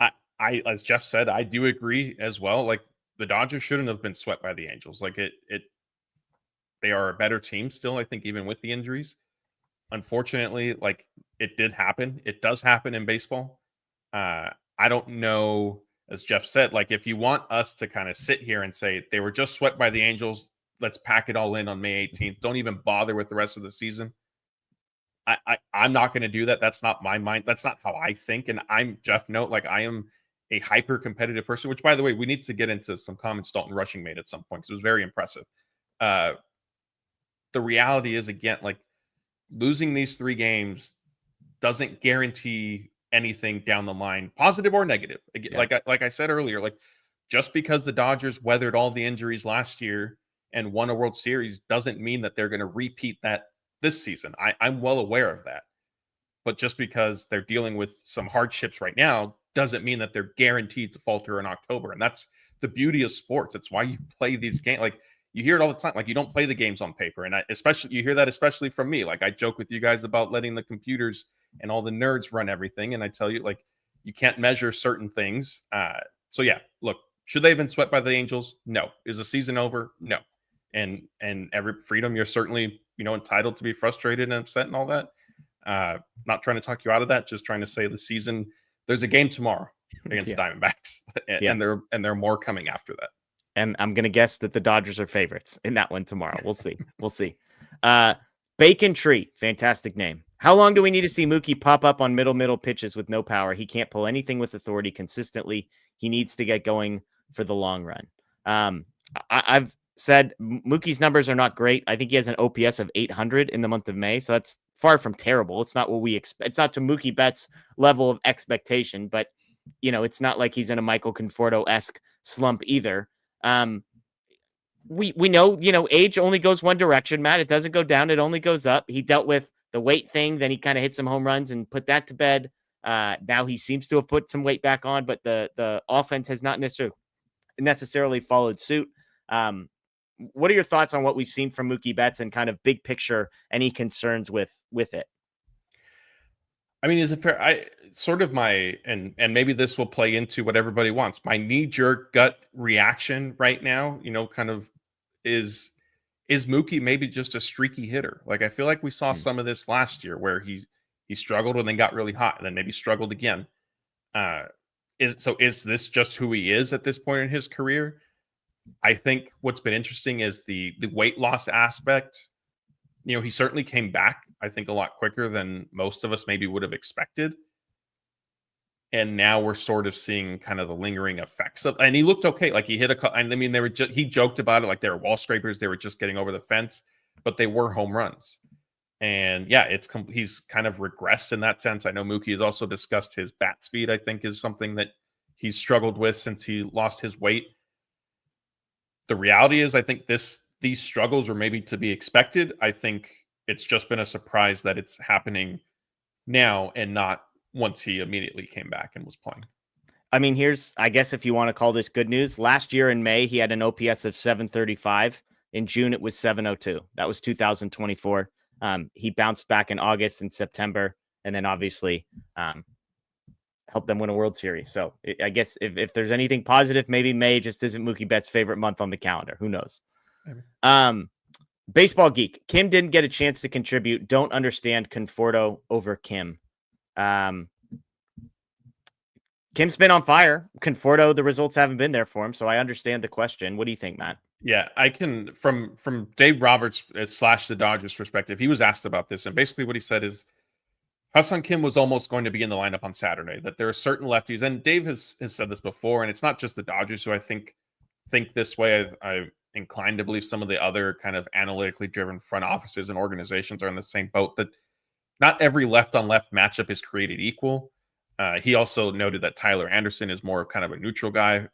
I, as Jeff said, I do agree as well. Like, the Dodgers shouldn't have been swept by the Angels. Like, they are a better team still, I think, even with the injuries. Unfortunately, like, it did happen. It does happen in baseball. I don't know, as Jeff said, like, if you want us to kind of sit here and say they were just swept by the Angels, let's pack it all in on May 18th. Don't even bother with the rest of the season. I'm not going to do that. That's not my mind. That's not how I think. And I'm Jeff Note. Like, I am a hyper competitive person, which, by the way, we need to get into some comments Dalton Rushing made at some point, because it was very impressive. The reality is, again, like, losing these 3 games doesn't guarantee anything down the line, positive or negative. Yeah. Like I said earlier, like, just because the Dodgers weathered all the injuries last year and won a World Series doesn't mean that they're going to repeat that this season. I'm well aware of that. But just because they're dealing with some hardships right now doesn't mean that they're guaranteed to falter in October. And that's the beauty of sports. It's why you play these games. Like, you hear it all the time. Like, you don't play the games on paper. And you hear that especially from me. Like, I joke with you guys about letting the computers and all the nerds run everything. And I tell you, like, you can't measure certain things. So yeah, look, should they have been swept by the Angels? No. Is the season over? No. And every Freedom, you're certainly, entitled to be frustrated and upset and all that. Not trying to talk you out of that, just trying to say the season, there's a game tomorrow against Diamondbacks, and there are more coming after that. And I'm going to guess that the Dodgers are favorites in that one tomorrow. We'll see. We'll see. Bacon Tree. Fantastic name. How long do we need to see Mookie pop up on middle pitches with no power? He can't pull anything with authority consistently. He needs to get going for the long run. I've said Mookie's numbers are not great. I think he has an OPS of 800 in the month of May. So that's far from terrible. It's not what we expect. It's not to Mookie Betts' level of expectation, but it's not like he's in a Michael Conforto-esque slump either. We know, age only goes one direction, Matt. It doesn't go down. It only goes up. He dealt with the weight thing. Then he kind of hit some home runs and put that to bed. Now he seems to have put some weight back on, but the offense has not necessarily followed suit. What are your thoughts on what we've seen from Mookie Betts and kind of big picture, any concerns with it? I mean, is it fair? And maybe this will play into what everybody wants. My knee-jerk gut reaction right now, kind of is Mookie maybe just a streaky hitter? Like, I feel like we saw some of this last year where he struggled and then got really hot and then maybe struggled again. Is this just who he is at this point in his career? I think what's been interesting is the weight loss aspect. He certainly came back, I think, a lot quicker than most of us maybe would have expected. And now we're sort of seeing kind of the lingering effects of, and he looked okay. Like, he hit he joked about it like they were wall scrapers. They were just getting over the fence, but they were home runs. And yeah, he's kind of regressed in that sense. I know Mookie has also discussed his bat speed, I think, is something that he's struggled with since he lost his weight. The reality is, I think these struggles were maybe to be expected. I think it's just been a surprise that it's happening now and not once he immediately came back and was playing. I mean, I guess if you want to call this good news, last year in May, he had an OPS of 735. In June, it was 702. That was 2024. He bounced back in August and September, and then obviously helped them win a World Series. So I guess if there's anything positive, maybe May just isn't Mookie Betts' favorite month on the calendar. Who knows? Maybe. Baseball Geek. Kim didn't get a chance to contribute. Don't understand Conforto over Kim. Kim's been on fire. Conforto, the results haven't been there for him, so I understand the question. What do you think, Matt? Yeah, I can, from Dave Roberts / the Dodgers perspective, he was asked about this, and basically what he said is Hassan Kim was almost going to be in the lineup on Saturday. That there are certain lefties, and Dave has said this before, and it's not just the Dodgers who I think this way. I'm inclined to believe some of the other kind of analytically driven front offices and organizations are in the same boat, that not every left-on-left matchup is created equal. He also noted that Tyler Anderson is more kind of a neutral guy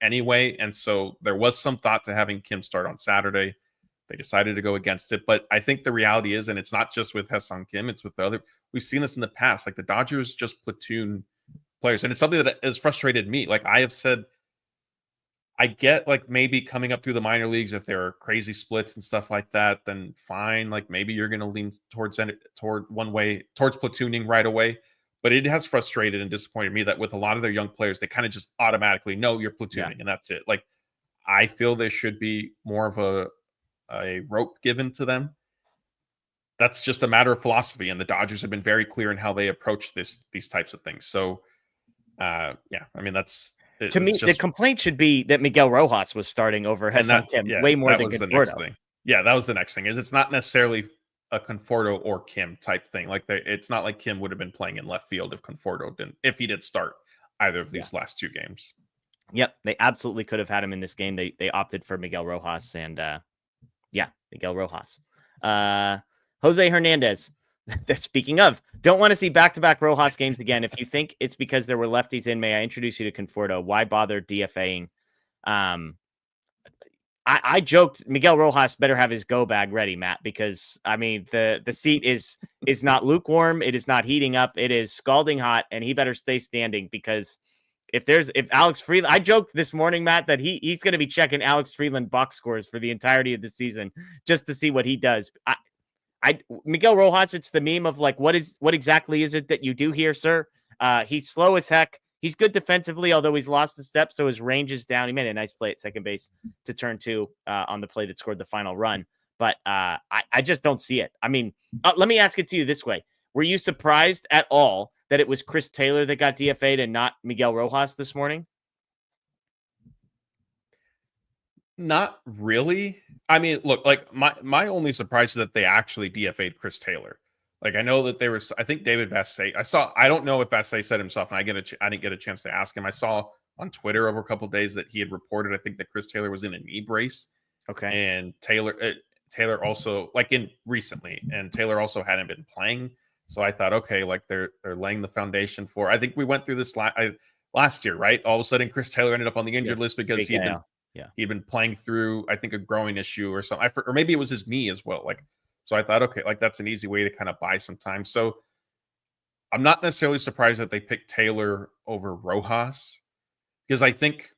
anyway, and so there was some thought to having Kim start on Saturday. They decided to go against it, but I think the reality is, and it's not just with Hassan Kim, it's with the other. We've seen this in the past. Like, the Dodgers just platoon players, and it's something that has frustrated me. Like, I have said, I get, like, maybe coming up through the minor leagues, if there are crazy splits and stuff like that, then fine. Like, maybe you're going to lean towards platooning right away. But it has frustrated and disappointed me that with a lot of their young players, they kind of just automatically know you're platooning, and that's it. Like, I feel there should be more of a rope given to them. That's just a matter of philosophy, and the Dodgers have been very clear in how they approach these types of things. So, I mean, to me, the complaint should be that Miguel Rojas was starting over Hassan Kim way more than Conforto. Yeah, that was the next thing. Is it's not necessarily a Conforto or Kim type thing. Like, it's not like Kim would have been playing in left field if he did start either of these last two games. Yep, they absolutely could have had him in this game. They opted for Miguel Rojas, and Miguel Rojas. Jose Hernandez. Speaking of, don't want to see back-to-back Rojas games again. If you think it's because there were lefties in, may I introduce you to Conforto? Why bother DFAing? I joked Miguel Rojas better have his go bag ready, Matt, because I mean the seat is not lukewarm, it is not heating up, it is scalding hot, and he better stay standing, because if Alex Friedland, I joked this morning, Matt, that he's going to be checking Alex Friedland box scores for the entirety of the season just to see what he does. Miguel Rojas, it's the meme of like, what exactly is it that you do here, sir? He's slow as heck. He's good defensively, although he's lost a step, so his range is down. He made a nice play at second base to turn two on the play that scored the final run. But I just don't see it. I mean, let me ask it to you this way. Were you surprised at all that it was Chris Taylor that got DFA'd and not Miguel Rojas this morning? Not really. I mean, look, like my only surprise is that they actually DFA'd Chris Taylor. Like, I know that I think David Vassay, I don't know if Vassay said himself, and I didn't get a chance to ask him. I saw on Twitter over a couple of days that he had reported, I think, that Chris Taylor was in a knee brace. Okay. And Taylor also, like, recently, and Taylor also hadn't been playing. So I thought, okay, like they're laying the foundation for, I think we went through this last year, right? All of a sudden, Chris Taylor ended up on the injured list because he'd been playing through, I think, a growing issue or something, or maybe it was his knee as well. Like, so I thought, okay, like that's an easy way to kind of buy some time. So I'm not necessarily surprised that they picked Taylor over Rojas, because I think,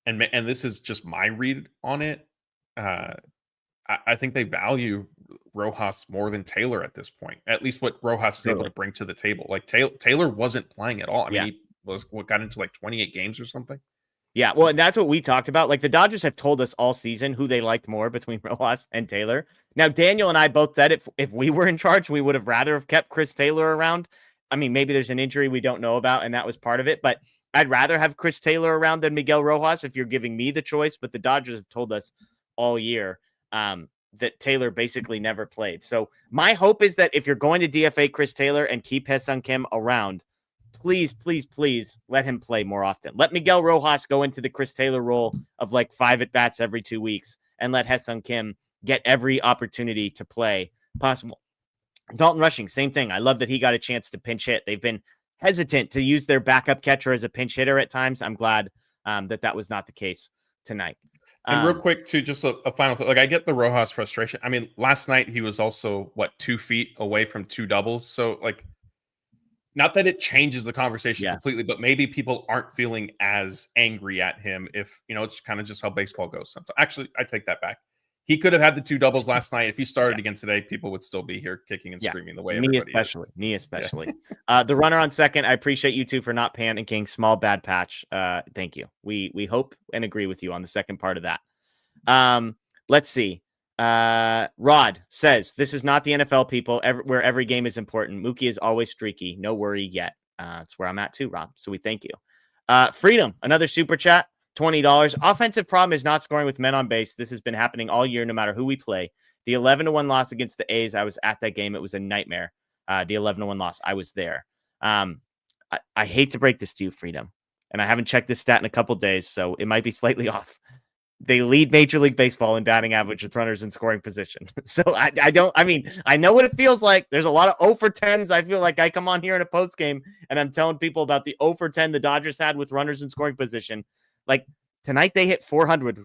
and this is just my read on it, I think they value Rojas more than Taylor at this point. At least what Rojas is able to bring to the table. Like, Taylor wasn't playing at all. I mean, he got into like 28 games or something. Yeah, well, and that's what we talked about. Like, the Dodgers have told us all season who they liked more between Rojas and Taylor. Now, Daniel and I both said if we were in charge, we would have rather have kept Chris Taylor around. I mean, maybe there's an injury we don't know about, and that was part of it. But I'd rather have Chris Taylor around than Miguel Rojas if you're giving me the choice. But the Dodgers have told us all year that Taylor basically never played. So my hope is that if you're going to DFA Chris Taylor and keep Ha-Seong Kim around, please, please, please let him play more often. Let Miguel Rojas go into the Chris Taylor role of like 5 at-bats every 2 weeks, and let Ha-Seong Kim get every opportunity to play possible. Dalton Rushing, same thing. I love that he got a chance to pinch hit. They've been hesitant to use their backup catcher as a pinch hitter at times. I'm glad that was not the case tonight. And real quick, too, just a final thing. Like, I get the Rojas frustration. I mean, last night he was also, 2 feet away from 2 doubles. So, like, not that it changes the conversation completely, but maybe people aren't feeling as angry at him if, it's kind of just how baseball goes sometimes. Actually, I take that back. He could have had the 2 doubles last night. If he started again today, people would still be here kicking and screaming the way everybody is. Me especially. The runner on second, I appreciate you two for not panicking. Small bad patch. Thank you. We hope and agree with you on the second part of that. Let's see. Rod says, this is not the NFL, people, where every game is important. Mookie is always streaky. No worry yet. That's where I'm at too, Rob. So we thank you. Freedom, another super chat. $20. Offensive problem is not scoring with men on base. This has been happening all year, no matter who we play. The 11-1 loss against the A's, I was at that game. It was a nightmare. the 11-1 loss. I was there. I hate to break this to you, Freedom, and I haven't checked this stat in a couple days, so it might be slightly off. They lead Major League Baseball in batting average with runners in scoring position. So I know what it feels like. There's a lot of 0 for 10s. I feel like I come on here in a post game and I'm telling people about the 0 for 10 the Dodgers had with runners in scoring position. Like tonight they hit 400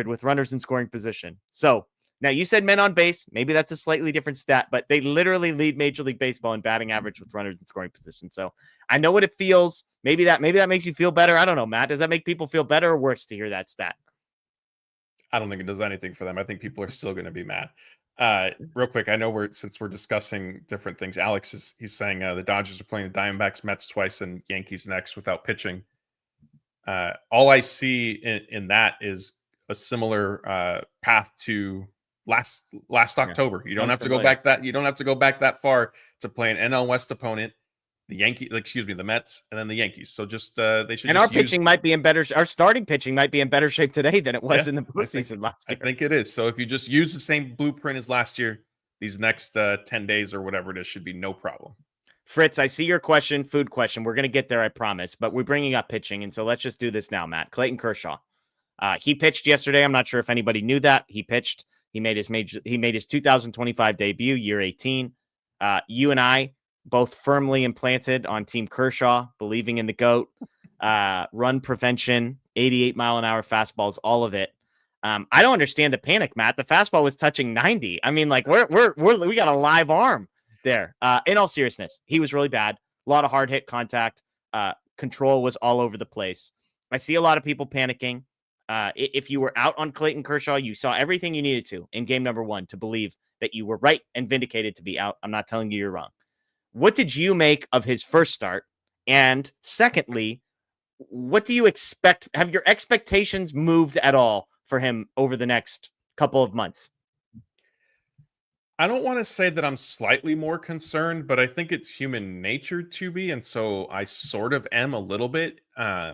with runners in scoring position. So now you said men on base. Maybe that's a slightly different stat, but they literally lead Major League Baseball in batting average with runners in scoring position. So I know what it feels. Maybe that makes you feel better. I don't know, Matt. Does that make people feel better or worse to hear that stat? I don't think it does anything for them. I think people are still going to be mad. Real quick, I know since we're discussing different things, Alex he's saying the Dodgers are playing the Diamondbacks, Mets twice, and Yankees next without pitching. All I see in that is a similar path to last October. You don't have to go back that. You don't have to go back that far to play an NL West opponent. The Mets, and then the Yankees. So just they should. And our pitching might be in better. Our starting pitching might be in better shape today than it was in the postseason last year. I think it is. So if you just use the same blueprint as last year, these next 10 days or whatever it is should be no problem. Fritz, I see your question, food question. We're gonna get there, I promise. But we're bringing up pitching, and so let's just do this now, Matt. Clayton Kershaw, he pitched yesterday. I'm not sure if anybody knew that he pitched. He made his 2025 debut, year 18. You and I both firmly implanted on Team Kershaw, believing in the GOAT, run prevention, 88-mile-an-hour fastballs, all of it. I don't understand the panic, Matt. The fastball was touching 90. I mean, like we got a live arm there. In all seriousness, he was really bad. A lot of hard hit contact. Control was all over the place. I see a lot of people panicking. If you were out on Clayton Kershaw, you saw everything you needed to in game number 1 to believe that you were right and vindicated to be out. I'm not telling you you're wrong. What did you make of his first start? And secondly, what do you expect? Have your expectations moved at all for him over the next couple of months? I don't want to say that I'm slightly more concerned, but I think it's human nature to be. And so I sort of am a little bit. I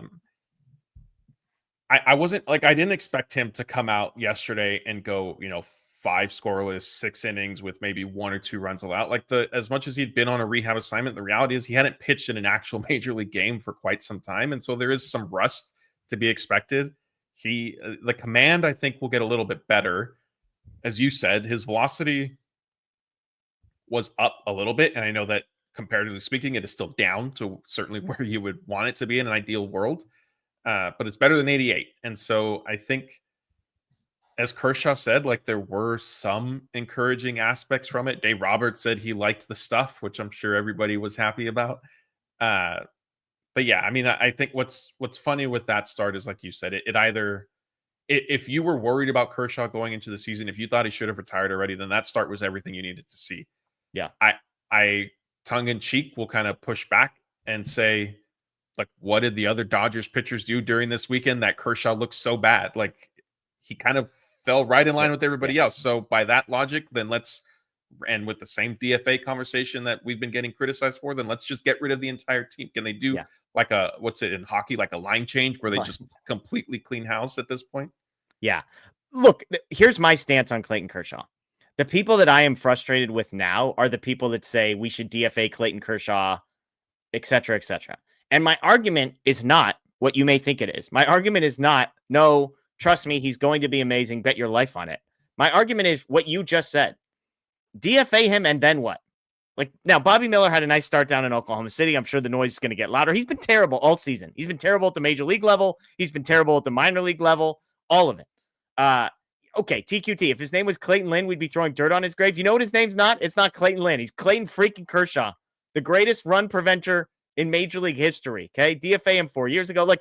wasn't I didn't expect him to come out yesterday and go, 5 scoreless, 6 innings with maybe 1 or 2 runs allowed. As much as he'd been on a rehab assignment, the reality is he hadn't pitched in an actual major league game for quite some time. And so there is some rust to be expected. The command, I think, will get a little bit better. As you said, his velocity was up a little bit. And I know that comparatively speaking, it is still down to certainly where you would want it to be in an ideal world. But it's better than 88. And so I think, as Kershaw said, there were some encouraging aspects from it. Dave Roberts said he liked the stuff, which I'm sure everybody was happy about. But yeah, I mean, I think what's funny with that start is, like you said, if you were worried about Kershaw going into the season, if you thought he should have retired already, then that start was everything you needed to see. Yeah. I tongue in cheek will kind of push back and say, what did the other Dodgers pitchers do during this weekend that Kershaw looks so bad? He kind of fell right in line with everybody else. So by that logic, then and with the same DFA conversation that we've been getting criticized for, then let's just get rid of the entire team. Can they do what's it in hockey, like a line change where they just completely clean house at this point? Yeah. Look, here's my stance on Clayton Kershaw. The people that I am frustrated with now are the people that say we should DFA Clayton Kershaw, et cetera, et cetera. And my argument is not what you may think it is. My argument is not, no, trust me, he's going to be amazing. Bet your life on it. My argument is what you just said. DFA him and then what? Now, Bobby Miller had a nice start down in Oklahoma City. I'm sure the noise is going to get louder. He's been terrible all season. He's been terrible at the major league level. He's been terrible at the minor league level. All of it. Okay, TQT. If his name was Clayton Lynn, we'd be throwing dirt on his grave. You know what his name's not? It's not Clayton Lynn. He's Clayton freaking Kershaw, the greatest run preventer in major league history. Okay, DFA him 4 years ago.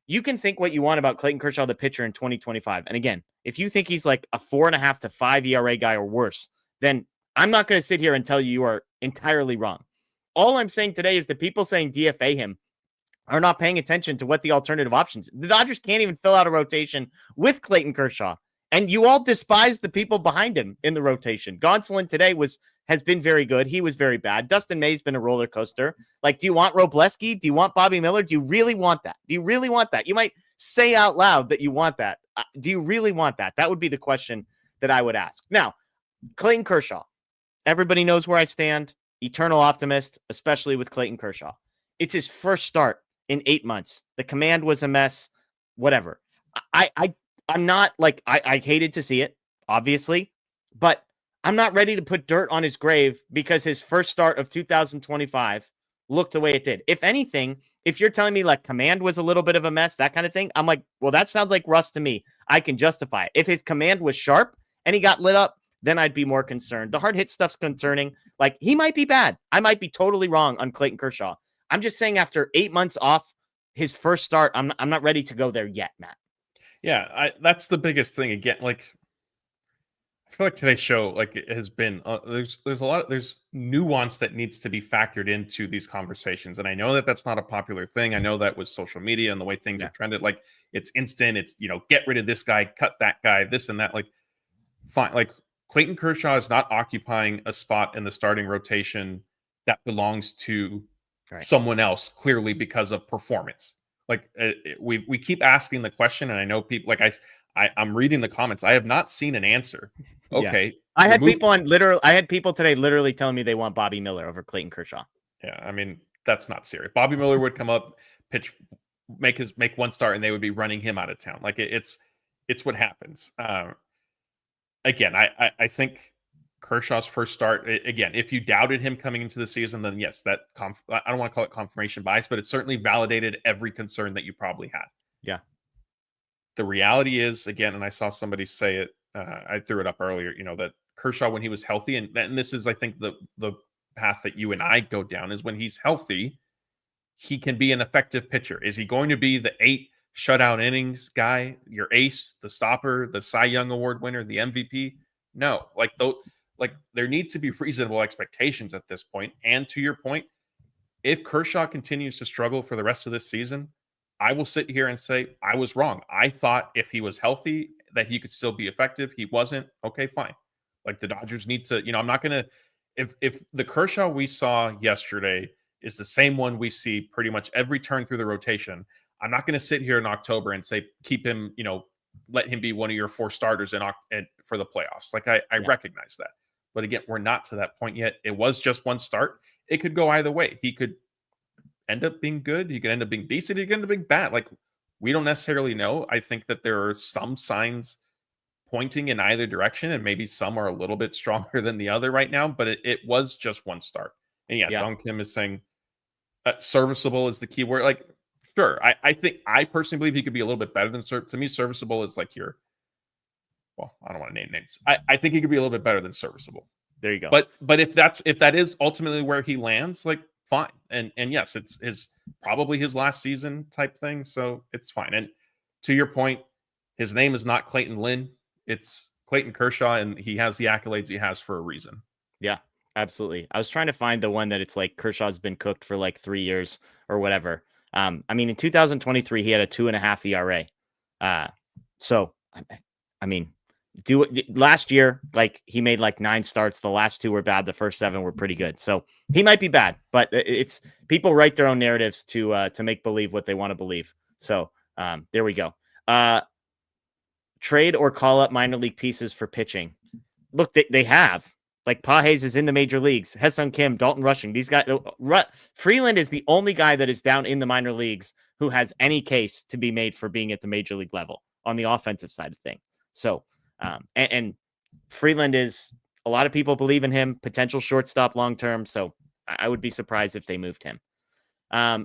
You can think what you want about Clayton Kershaw, the pitcher in 2025. And again, if you think he's like a 4.5 to 5 ERA guy or worse, then I'm not going to sit here and tell you are entirely wrong. All I'm saying today is the people saying DFA him are not paying attention to what the alternative options. The Dodgers can't even fill out a rotation with Clayton Kershaw. And you all despise the people behind him in the rotation. Gonsolin today has been very good. He was very bad. Dustin May's been a roller coaster. Do you want Robleski? Do you want Bobby Miller? Do you really want that? Do you really want that? You might say out loud that you want that. Do you really want that? That would be the question that I would ask. Now, Clayton Kershaw, everybody knows where I stand. Eternal optimist, especially with Clayton Kershaw. It's his first start in 8 months. The command was a mess. Whatever. I'm not like I hated to see it, obviously, but I'm not ready to put dirt on his grave because his first start of 2025 looked the way it did. If anything, if you're telling me like command was a little bit of a mess, that kind of thing, I'm like, well, that sounds like rust to me. I can justify it. If his command was sharp and he got lit up, then I'd be more concerned. The hard hit stuff's concerning. Like, he might be bad. I might be totally wrong on Clayton Kershaw. I'm just saying after 8 months off his first start, I'm not ready to go there yet, Matt. Yeah, that's the biggest thing. Again, like, I feel like today's show, like, it has been there's nuance that needs to be factored into these conversations, and I know that that's not a popular thing. I know that with social media and the way things have trended, like, it's instant. It's, get rid of this guy, cut that guy, this and that. Like, fine. Like, Clayton Kershaw is not occupying a spot in the starting rotation that belongs to someone else, clearly because of performance. Like, we keep asking the question, and I know people, like, I'm reading the comments. I have not seen an answer. Okay. I had people today literally telling me they want Bobby Miller over Clayton Kershaw. Yeah, I mean, that's not serious. Bobby Miller would come up, pitch, make one start, and they would be running him out of town. Like, it's what happens. Again, I think Kershaw's first start, again, if you doubted him coming into the season, then yes, I don't want to call it confirmation bias, but it certainly validated every concern that you probably had. Yeah. The reality is, again, and I saw somebody say it, I threw it up earlier, that Kershaw, when he was healthy, and this is, I think, the path that you and I go down, is when he's healthy, he can be an effective pitcher. Is he going to be the 8 shutout innings guy, your ace, the stopper, the Cy Young Award winner, the MVP? No. Like, there need to be reasonable expectations at this point. And to your point, if Kershaw continues to struggle for the rest of this season, I will sit here and say I was wrong. I thought if he was healthy that he could still be effective. He wasn't. Okay, fine. Like, the Dodgers need to, I'm not going to, if the Kershaw we saw yesterday is the same one we see pretty much every turn through the rotation, I'm not going to sit here in October and say, keep him, let him be one of your 4 starters for the playoffs. Like, I recognize that. But again, we're not to that point yet. It was just one start. It could go either way. He could end up being good. He could end up being decent. He could end up being bad. Like, we don't necessarily know. I think that there are some signs pointing in either direction, and maybe some are a little bit stronger than the other right now, but it was just one start. And Don Kim is saying serviceable is the key word. Like, sure. I personally believe he could be a little bit better than to me. Serviceable is like I don't want to name names. I think he could be a little bit better than serviceable. There you go. But if that is ultimately where he lands, like, fine. And yes, it's probably his last season type thing. So it's fine. And to your point, his name is not Clayton Lynn. It's Clayton Kershaw, and he has the accolades he has for a reason. Yeah, absolutely. I was trying to find the one that it's like Kershaw's been cooked for like 3 years or whatever. I mean, in 2023, he had a 2.5 ERA. So, I mean, last year, like, he made like 9 starts. The last 2 were bad. The first 7 were pretty good. So he might be bad, but it's people write their own narratives to make believe what they want to believe. So there we go. Trade or call up minor league pieces for pitching. Look, they have. Like, Pages is in the major leagues. Haesung Kim, Dalton Rushing. These guys. Freeland is the only guy that is down in the minor leagues who has any case to be made for being at the major league level on the offensive side of things. So, and Freeland is, a lot of people believe in him, potential shortstop long term. So I would be surprised if they moved him.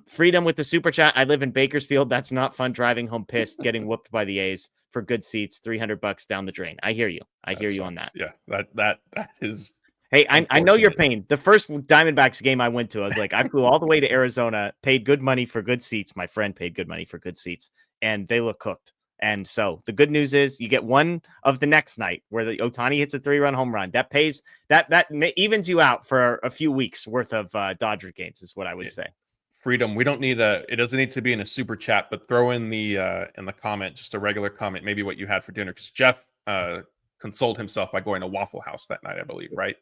Freedom with the super chat. I live in Bakersfield. That's not fun driving home pissed, getting whooped by the A's for good seats, $300 down the drain. I hear you. I hear you on that. Yeah, that is. Hey, I know your pain. The first Diamondbacks game I went to, I was like, I flew all the way to Arizona, paid good money for good seats. My friend paid good money for good seats, and they look cooked. And so the good news is you get one of the next night where the Ohtani hits a 3-run home run. That pays that evens you out for a few weeks worth of Dodger games, is what I would say. Freedom. We don't need it doesn't need to be in a super chat, but throw in the comment, just a regular comment, maybe what you had for dinner. Because Jeff consoled himself by going to Waffle House that night, I believe, right?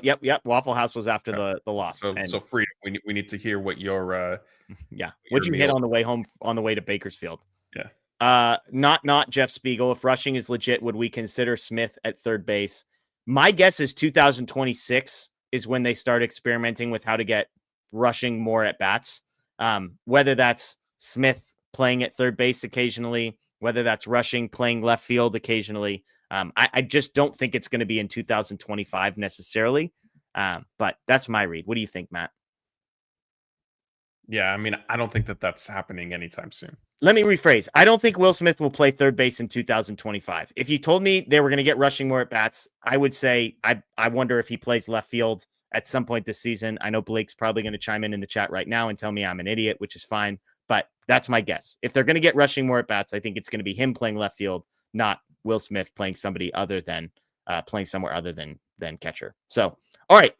Yep. Waffle House was after the loss. So Freedom, we need to hear what your what'd you hit on the way home, on the way to Bakersfield? Yeah. Not Jeff Spiegel. If Rushing is legit, would we consider Smith at third base? My guess is 2026 is when they start experimenting with how to get rushing more at bats. Whether that's Smith playing at third base occasionally, whether that's rushing, playing left field occasionally. I just don't think it's going to be in 2025 necessarily. But that's my read. What do you think, Matt? Yeah, I mean, I don't think that that's happening anytime soon. Let me rephrase. I don't think Will Smith will play third base in 2025. If you told me they were going to get rushing more at bats, I would say I wonder if he plays left field at some point this season. I know Blake's probably going to chime in the chat right now and tell me I'm an idiot, which is fine. But that's my guess. If they're going to get rushing more at bats, I think it's going to be him playing left field, not Will Smith playing somebody other than playing somewhere other than catcher. So, all right.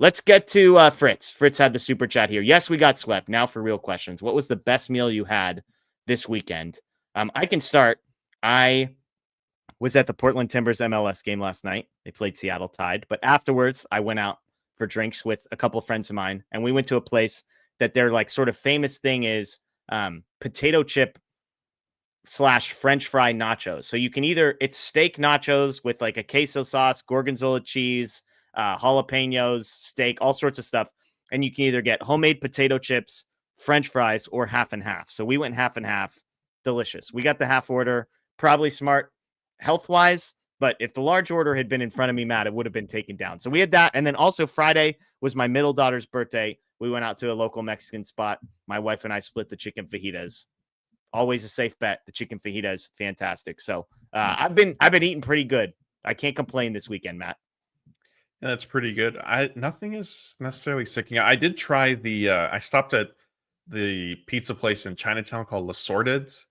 Let's get to Fritz. Fritz had the super chat here. Yes, we got swept. Now for real questions. What was the best meal you had this weekend? I can start. I was at the Portland Timbers MLS game last night. They played Seattle Tide. But afterwards, I went out for drinks with a couple of friends of mine. And we went to a place that their like sort of famous thing is potato chip / French fry nachos. So you can it's steak nachos with like a queso sauce, gorgonzola cheese, jalapenos, steak, all sorts of stuff. And you can either get homemade potato chips, French fries, or half and half. So we went half and half. Delicious. We got the half order. Probably smart health-wise, but if the large order had been in front of me, Matt, it would have been taken down. So we had that. And then also Friday was my middle daughter's birthday. We went out to a local Mexican spot. My wife and I split the chicken fajitas. Always a safe bet. The chicken fajitas, fantastic. So I've been eating pretty good. I can't complain this weekend, Matt. Yeah, that's pretty good. Nothing is necessarily sticking out. I did try I stopped at the pizza place in Chinatown called La Sordids.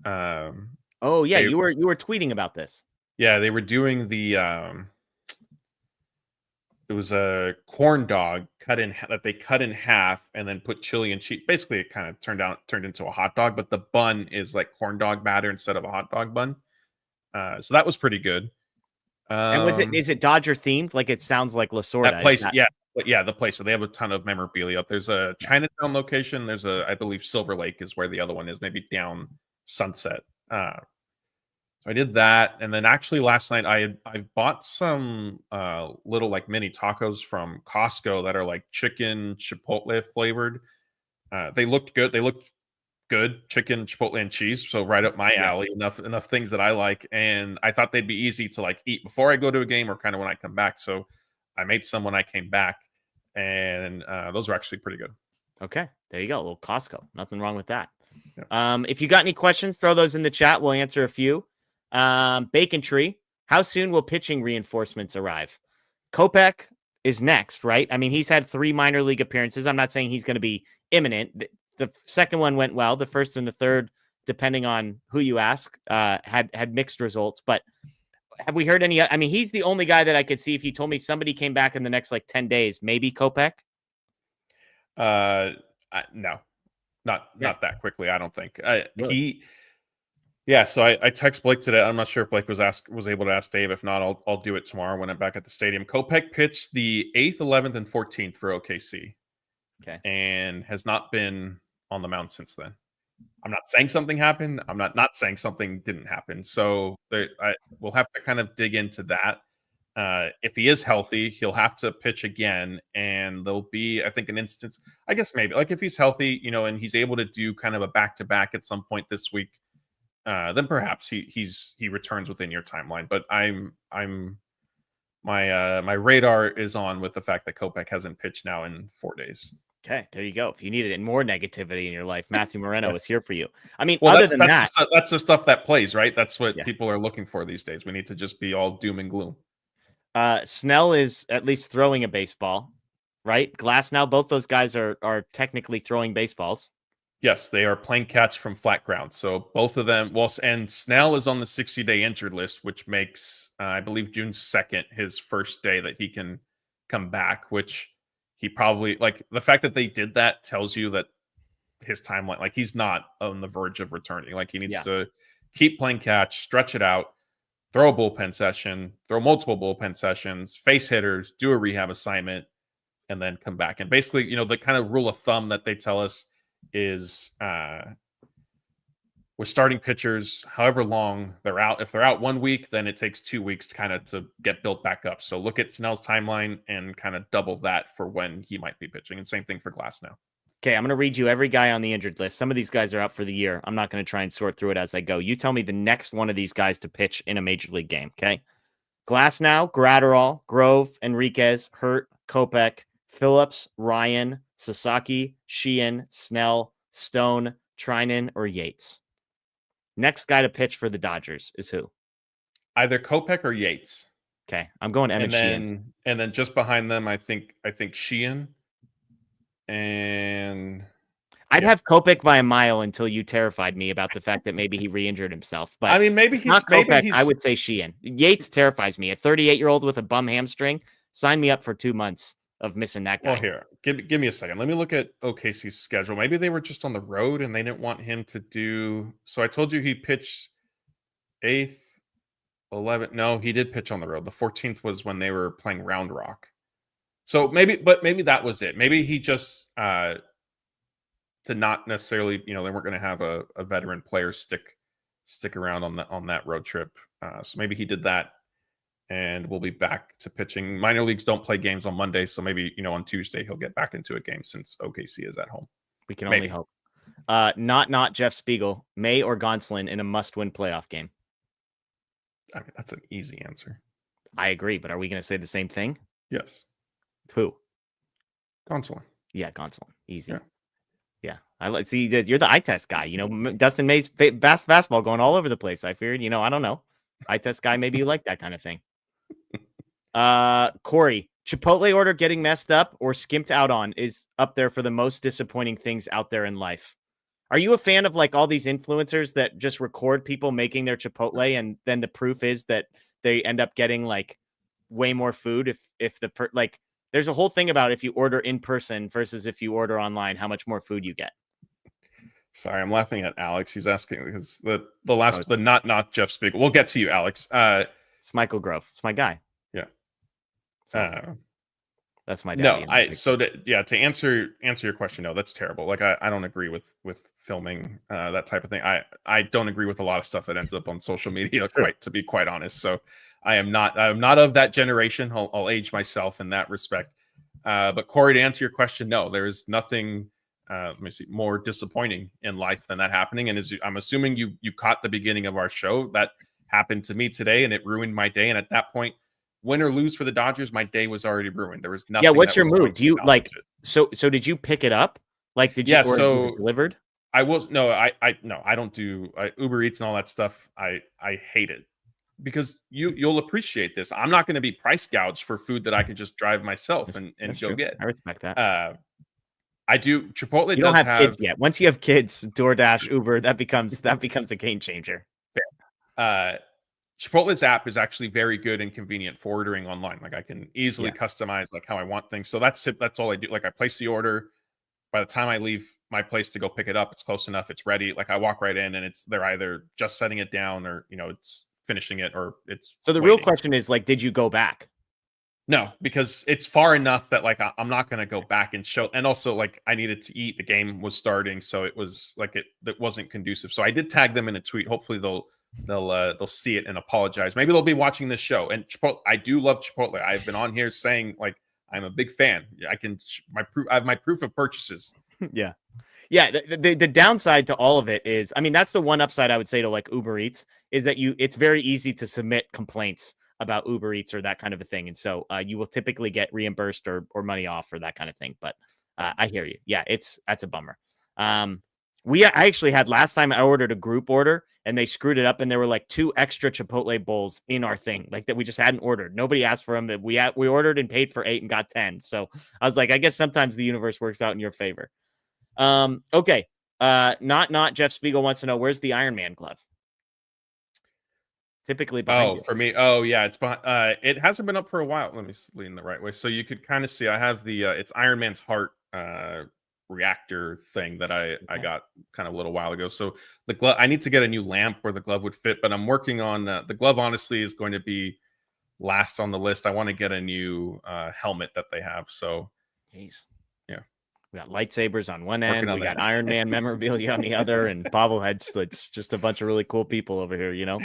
Oh yeah, you were tweeting about this. Yeah, they were doing the it was a corn dog that they cut in half and then put chili and cheese. Basically, it kind of turned into a hot dog, but the bun is like corn dog batter instead of a hot dog bun. So that was pretty good. And is it Dodger themed? Like it sounds like La Sorda. That place, yeah, the place. So they have a ton of memorabilia up. There's a Chinatown location. There's I believe Silver Lake is where the other one is, maybe down Sunset. So I did that, and then actually last night I bought some little like mini tacos from Costco that are like chicken chipotle flavored. They looked good. They looked good, chicken, chipotle, and cheese. So right up my alley. Enough things that I like, and I thought they'd be easy to like eat before I go to a game or kind of when I come back. So I made some when I came back, and those are actually pretty good. Okay, there you go. A little Costco. Nothing wrong with that. Yeah. If you got any questions, throw those in the chat. We'll answer a few. Bacon Tree, how soon will pitching reinforcements arrive? Kopech is next, right? I mean, he's had 3 minor league appearances. I'm not saying he's going to be imminent. The second one went well. The first and the third, depending on who you ask, had mixed results. But have we heard any? I mean, he's the only guy that I could see. If you told me somebody came back in the next like 10 days, maybe Kopech. No, not that quickly. I don't think really? Yeah, so I text Blake today. I'm not sure if Blake was able to ask Dave. If not, I'll do it tomorrow when I'm back at the stadium. Kopech pitched the 8th, 11th, and 14th for OKC. Okay. And has not been on the mound since then. I'm not saying something happened. I'm not saying something didn't happen. So we'll have to kind of dig into that. If he is healthy, he'll have to pitch again, and there'll be, I think, an instance. I guess maybe like if he's healthy, and he's able to do kind of a back-to-back at some point this week. Then perhaps he returns within your timeline. But my radar is on with the fact that Kopech hasn't pitched now in 4 days. Okay, there you go. If you needed more negativity in your life, Matthew Moreno is here for you. I mean, well, that's the stuff that plays, right? That's what people are looking for these days. We need to just be all doom and gloom. Snell is at least throwing a baseball, right? Glasnow, both those guys are technically throwing baseballs. Yes, they are playing catch from flat ground. So both of them, and Snell is on the 60-day injured list, which makes, I believe, June 2nd his first day that he can come back, which he probably, like, the fact that they did that tells you that his timeline, like, he's not on the verge of returning. Like, he needs to keep playing catch, stretch it out, throw a bullpen session, throw multiple bullpen sessions, face hitters, do a rehab assignment, and then come back. And basically, the kind of rule of thumb that they tell us is with starting pitchers, however long they're out. If they're out 1 week, then it takes 2 weeks to get built back up. So look at Snell's timeline and kind of double that for when he might be pitching. And same thing for Glass now. Okay, I'm going to read you every guy on the injured list. Some of these guys are out for the year. I'm not going to try and sort through it as I go. You tell me the next one of these guys to pitch in a major league game, okay? Glasnow, Gratterall, Grove, Enriquez, Hurt, Kopech, Phillips, Ryan, Sasaki, Sheehan, Snell, Stone, Trinan, or Yates. Next guy to pitch for the Dodgers is who? Either Kopech or Yates. Okay, I'm going Emmett Sheehan. And then just behind them, I think Sheehan. And I'd have Kopech by a mile until you terrified me about the fact that maybe he re-injured himself. But I mean, maybe he's not maybe Kopech. he's. I would say Sheehan. Yates terrifies me. A 38-year-old with a bum hamstring. Sign me up for 2 months of missing that guy. Well, here, give me a second. Let me look at OKC's schedule. Maybe they were just on the road and they didn't want him to do. So I told you he pitched 8th, 11th. No, he did pitch on the road. The 14th was when they were playing Round Rock. So maybe that was it. Maybe he just to not necessarily, they weren't going to have a veteran player stick around on that road trip. So maybe he did that, and we'll be back to pitching. Minor leagues don't play games on Monday, so maybe on Tuesday he'll get back into a game since OKC is at home. We can only hope. Not Jeff Spiegel, May or Gonsolin in a must-win playoff game. I mean, that's an easy answer. I agree, but are we going to say the same thing? Yes. Who? Gonsolin. Yeah, Gonsolin. Easy. Yeah. Yeah, I like. See, you're the eye test guy. Dustin May's fastball going all over the place. I feared. I don't know. Eye test guy. Maybe you like that kind of thing. Corey, Chipotle order getting messed up or skimped out on is up there for the most disappointing things out there in life. Are you a fan of like all these influencers that just record people making their Chipotle and then the proof is that they end up getting like way more food if there's a whole thing about if you order in person versus if you order online, how much more food you get. Sorry, I'm laughing at Alex. He's asking because the not Jeff Spiegel. We'll get to you, Alex. It's Michael Grove. It's my guy. Yeah. So, that's my daddy. To answer your question, no, that's terrible. Like I don't agree with filming that type of thing. I don't agree with a lot of stuff that ends up on social media, to be quite honest. So I'm not of that generation. I'll age myself in that respect. But Corey, to answer your question, no, there is nothing more disappointing in life than that happening. And I'm assuming you caught the beginning of our show. That happened to me today and it ruined my day. And at that point, win or lose for the Dodgers, my day was already ruined. There was nothing. Yeah, what's your move? Do you like so did you pick it up? Like did you order it delivered? I don't do Uber Eats and all that stuff. I hate it. Because you'll appreciate this. I'm not going to be price gouged for food that I can just drive myself and go true. get. I respect that. I do. Chipotle you don't have kids yet. Once you have kids, DoorDash, Uber, that becomes a game changer. Chipotle's app is actually very good and convenient for ordering online. Like I can easily customize like how I want things. So that's it. That's all I do. Like I place the order. By the time I leave my place to go pick it up, it's close enough. It's ready. Like I walk right in and they're either just setting it down or it's finishing it or it's so the real question is like, did you go back? No, because it's far enough that like I'm not going to go back and show. And also like I needed to eat. The game was starting, so it was like it wasn't conducive. So I did tag them in a tweet. Hopefully they'll see it and apologize. Maybe they'll be watching this show. And Chipotle, I do love Chipotle. I've been on here saying like I'm a big fan. I have my proof of purchases. Yeah. The downside to all of it is, I mean, that's the one upside I would say to like Uber Eats is that it's very easy to submit complaints about Uber Eats or that kind of a thing. And so you will typically get reimbursed or money off or that kind of thing. But I hear you. Yeah, that's a bummer. I actually had last time I ordered a group order and they screwed it up and there were like 2 extra Chipotle bowls in our thing, like that we just hadn't ordered. Nobody asked for them. That we ordered and paid for 8 and got 10. So I was like, I guess sometimes the universe works out in your favor. Okay. Not Jeff Spiegel wants to know, where's the Iron Man glove? Typically behind you. For me. Oh yeah. It's behind, it hasn't been up for a while. Let me lean the right way. So you could kind of see, I have the, it's Iron Man's heart, reactor thing that I got kind of a little while ago. So the glove, I need to get a new lamp where the glove would fit, but I'm working on the glove. Honestly, is going to be last on the list. I want to get a new helmet that they have. So, jeez, yeah. We got lightsabers on one Working end, on we got that. Iron Man memorabilia on the other, and bobbleheads. It's just a bunch of really cool people over here, you know?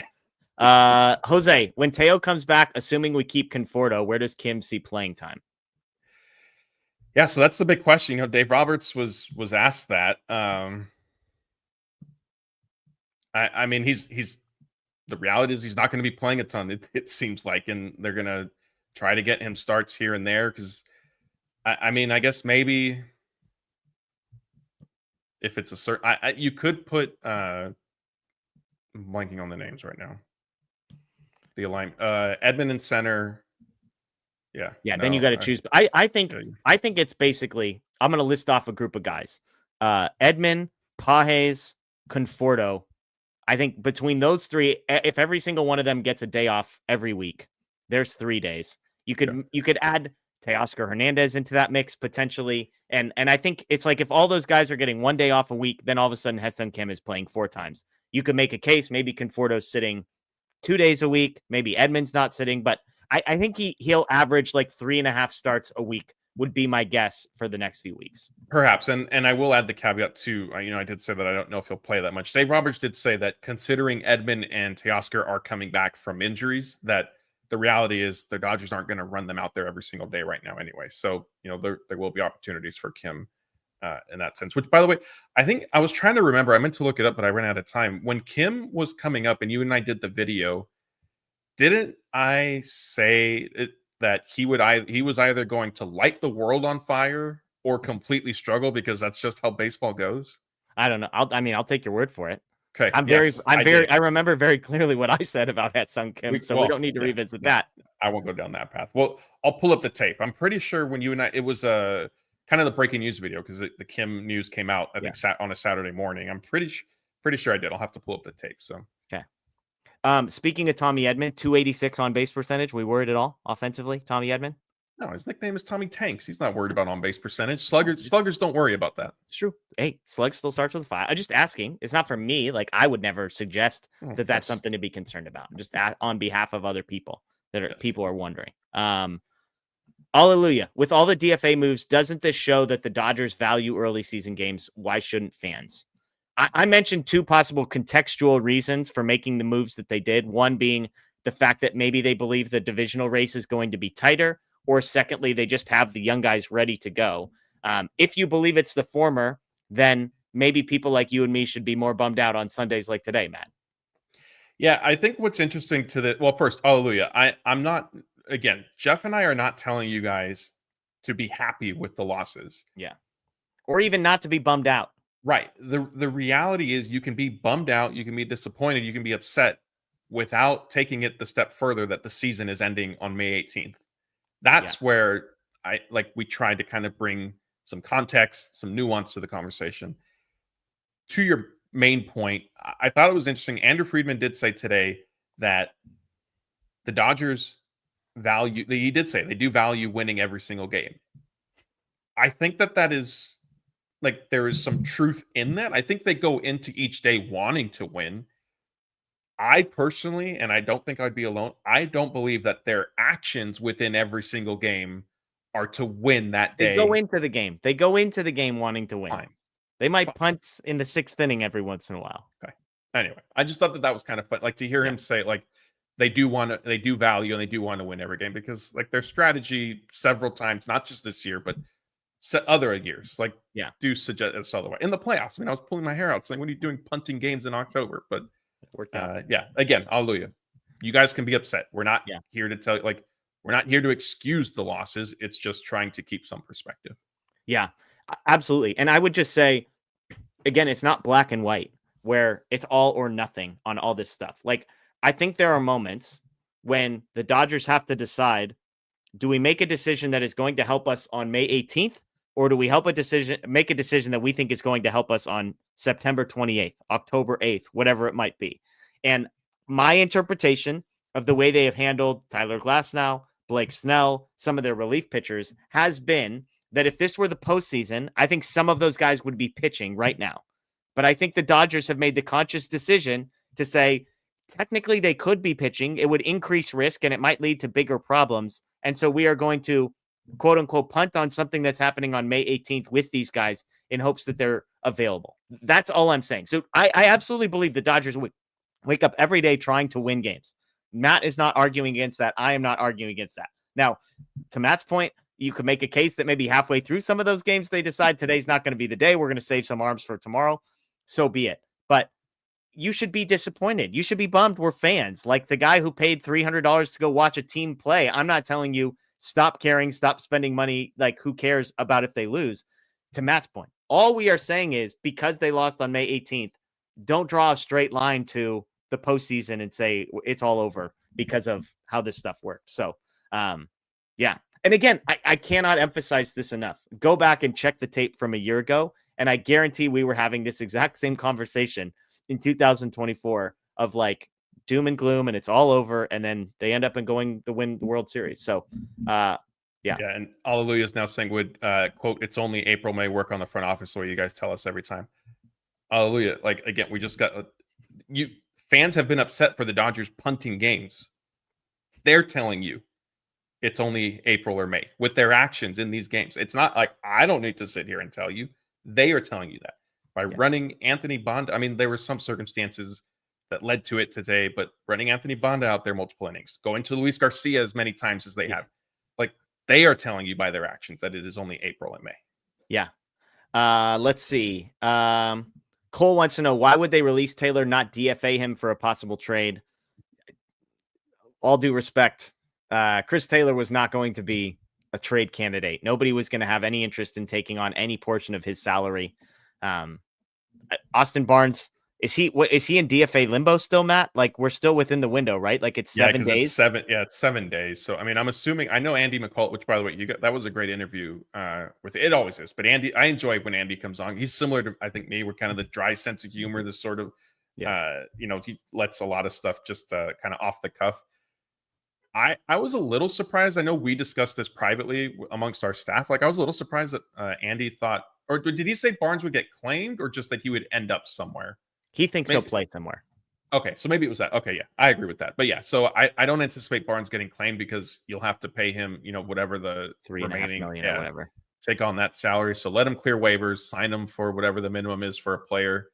Jose, when Teo comes back, assuming we keep Conforto, where does Kim see playing time? Yeah, so that's the big question. You know, Dave Roberts was asked that. I mean, he's the reality is he's not going to be playing a ton. It seems like, and they're going to try to get him starts here and there because, I mean, I guess maybe if it's a certain, you could put. I'm blanking on the names right now. The alignment, Edmund in center. Yeah. Yeah, then you got to choose. I think it's basically, I'm going to list off a group of guys. Edmund, Pages, Conforto. I think between those three, if every single one of them gets a day off every week, there's 3 days. You could add Teoscar Hernandez into that mix potentially. And I think it's like if all those guys are getting 1 day off a week, then all of a sudden Ha-Seong Kim is playing 4 times. You could make a case, maybe Conforto's sitting 2 days a week, maybe Edmund's not sitting, but I think he'll average like 3.5 starts a week would be my guess for the next few weeks. Perhaps. And I will add the caveat too. I did say that I don't know if he'll play that much. Dave Roberts did say that considering Edmund and Teoscar are coming back from injuries, that the reality is the Dodgers aren't going to run them out there every single day right now anyway. So, there will be opportunities for Kim in that sense, which by the way, I think I was trying to remember, I meant to look it up, but I ran out of time. When Kim was coming up and you and I did the video, didn't I say that he was either going to light the world on fire or completely struggle because that's just how baseball goes? I don't know. I'll take your word for it. Okay. I remember very clearly what I said about Ha-Seong Kim, we don't need to revisit that. I won't go down that path. Well, I'll pull up the tape. I'm pretty sure when you and I, it was a kind of the breaking news video because the Kim news came out, I think, on a Saturday morning. I'm pretty sure I did. I'll have to pull up the tape. So, okay. Speaking of Tommy Edman, 286 on base percentage. We worried at all offensively, Tommy Edman? No, his nickname is Tommy Tanks. He's not worried about on base percentage. Sluggers don't worry about that. It's true. Hey, Slug still starts with a 5. I'm just asking. It's not for me. Like, I would never suggest that that's something to be concerned about. Just on behalf of other people people are wondering. Hallelujah. With all the DFA moves, doesn't this show that the Dodgers value early season games? Why shouldn't fans? I mentioned 2 possible contextual reasons for making the moves that they did. One being the fact that maybe they believe the divisional race is going to be tighter, or secondly, they just have the young guys ready to go. If you believe it's the former, then maybe people like you and me should be more bummed out on Sundays like today, Matt. Yeah, I think what's interesting first, hallelujah. I'm not, again, Jeff and I are not telling you guys to be happy with the losses. Yeah. Or even not to be bummed out. Right. The reality is you can be bummed out, you can be disappointed, you can be upset without taking it the step further that the season is ending on May 18th. That's where we tried to kind of bring some context, some nuance to the conversation. To your main point, I thought it was interesting. Andrew Friedman did say today that the Dodgers he did say they do value winning every single game. I think that is there is some truth in that. I think they go into each day wanting to win. I personally, and I don't think I'd be alone, I don't believe that their actions within every single game are to win that day. They go into the game wanting to win. Fine. They might punt in the 6th inning every once in a while. Okay. Anyway, I just thought that was kind of fun. To hear him say they do value and they do want to win every game because their strategy several times, not just this year, but other years, do suggest it's otherwise. In the playoffs, I was pulling my hair out saying, what are you doing punting games in October? But again, hallelujah. You guys can be upset. We're not here to tell you, we're not here to excuse the losses. It's just trying to keep some perspective. Yeah, absolutely. And I would just say, again, it's not black and white where it's all or nothing on all this stuff. I think there are moments when the Dodgers have to decide, do we make a decision that is going to help us on May 18th? Or do we make a decision that we think is going to help us on September 28th, October 8th, whatever it might be? And my interpretation of the way they have handled Tyler Glasnow, Blake Snell, some of their relief pitchers has been that if this were the postseason, I think some of those guys would be pitching right now. But I think the Dodgers have made the conscious decision to say, technically they could be pitching. It would increase risk and it might lead to bigger problems. And so we are going to quote unquote punt on something that's happening on May 18th with these guys in hopes that they're available. That's all I'm saying. So I absolutely believe the Dodgers wake up every day trying to win games. Matt is not arguing against that. I am not arguing against that. Now, to Matt's point, you could make a case that maybe halfway through some of those games, they decide today's not going to be the day. We're going to save some arms for tomorrow. So be it. But you should be disappointed. You should be bummed. We're fans. Like the guy who paid $300 to go watch a team play. I'm not telling you stop caring, stop spending money. Like, who cares about if they lose? To Matt's point, all we are saying is because they lost on May 18th, don't draw a straight line to the postseason and say it's all over because of how this stuff works. So, yeah. And again, I cannot emphasize this enough. Go back and check the tape from a year ago, and I guarantee we were having this exact same conversation in 2024 of like doom and gloom, and it's all over, and then they end up win the World Series. So, yeah. And Alleluia is now saying, would quote, it's only April, May, work on the front office the way you guys tell us every time. Alleluia. Like, again, we just got fans have been upset for the Dodgers punting games. They're telling you it's only April or May with their actions in these games. It's not like I don't need to sit here and tell you. They are telling you that by running Anthony Bond. I mean, there were some circumstances that led to it today, but running Anthony Bond out there multiple innings, going to Luis Garcia as many times as they have, like they are telling you by their actions that it is only April and May. Yeah. Let's see. Cole wants to know, why would they release Taylor, not DFA him for a possible trade? All due respect, Chris Taylor was not going to be a trade candidate. Nobody was going to have any interest in taking on any portion of his salary. Austin Barnes, is he in DFA limbo still, Matt? Like, we're still within the window, right? Like, it's 7 days. It's 7 days. So I mean, I'm assuming, I know Andy McCall, which by the way, that was a great interview with, it always is, but Andy, I enjoy when Andy comes on. He's similar to, I think, me. We're kind of the dry sense of humor, this sort of he lets a lot of stuff just kind of off the cuff. I was a little surprised. I know we discussed this privately amongst our staff. Like, I was a little surprised that Andy thought, or did he say Barnes would get claimed, or just that he would end up somewhere? He thinks he'll play somewhere. Okay, so maybe it was that. Okay, yeah, I agree with that. But yeah, so I don't anticipate Barnes getting claimed because you'll have to pay him, whatever the $3.5 million or whatever. Take on that salary. So let him clear waivers, sign him for whatever the minimum is for a player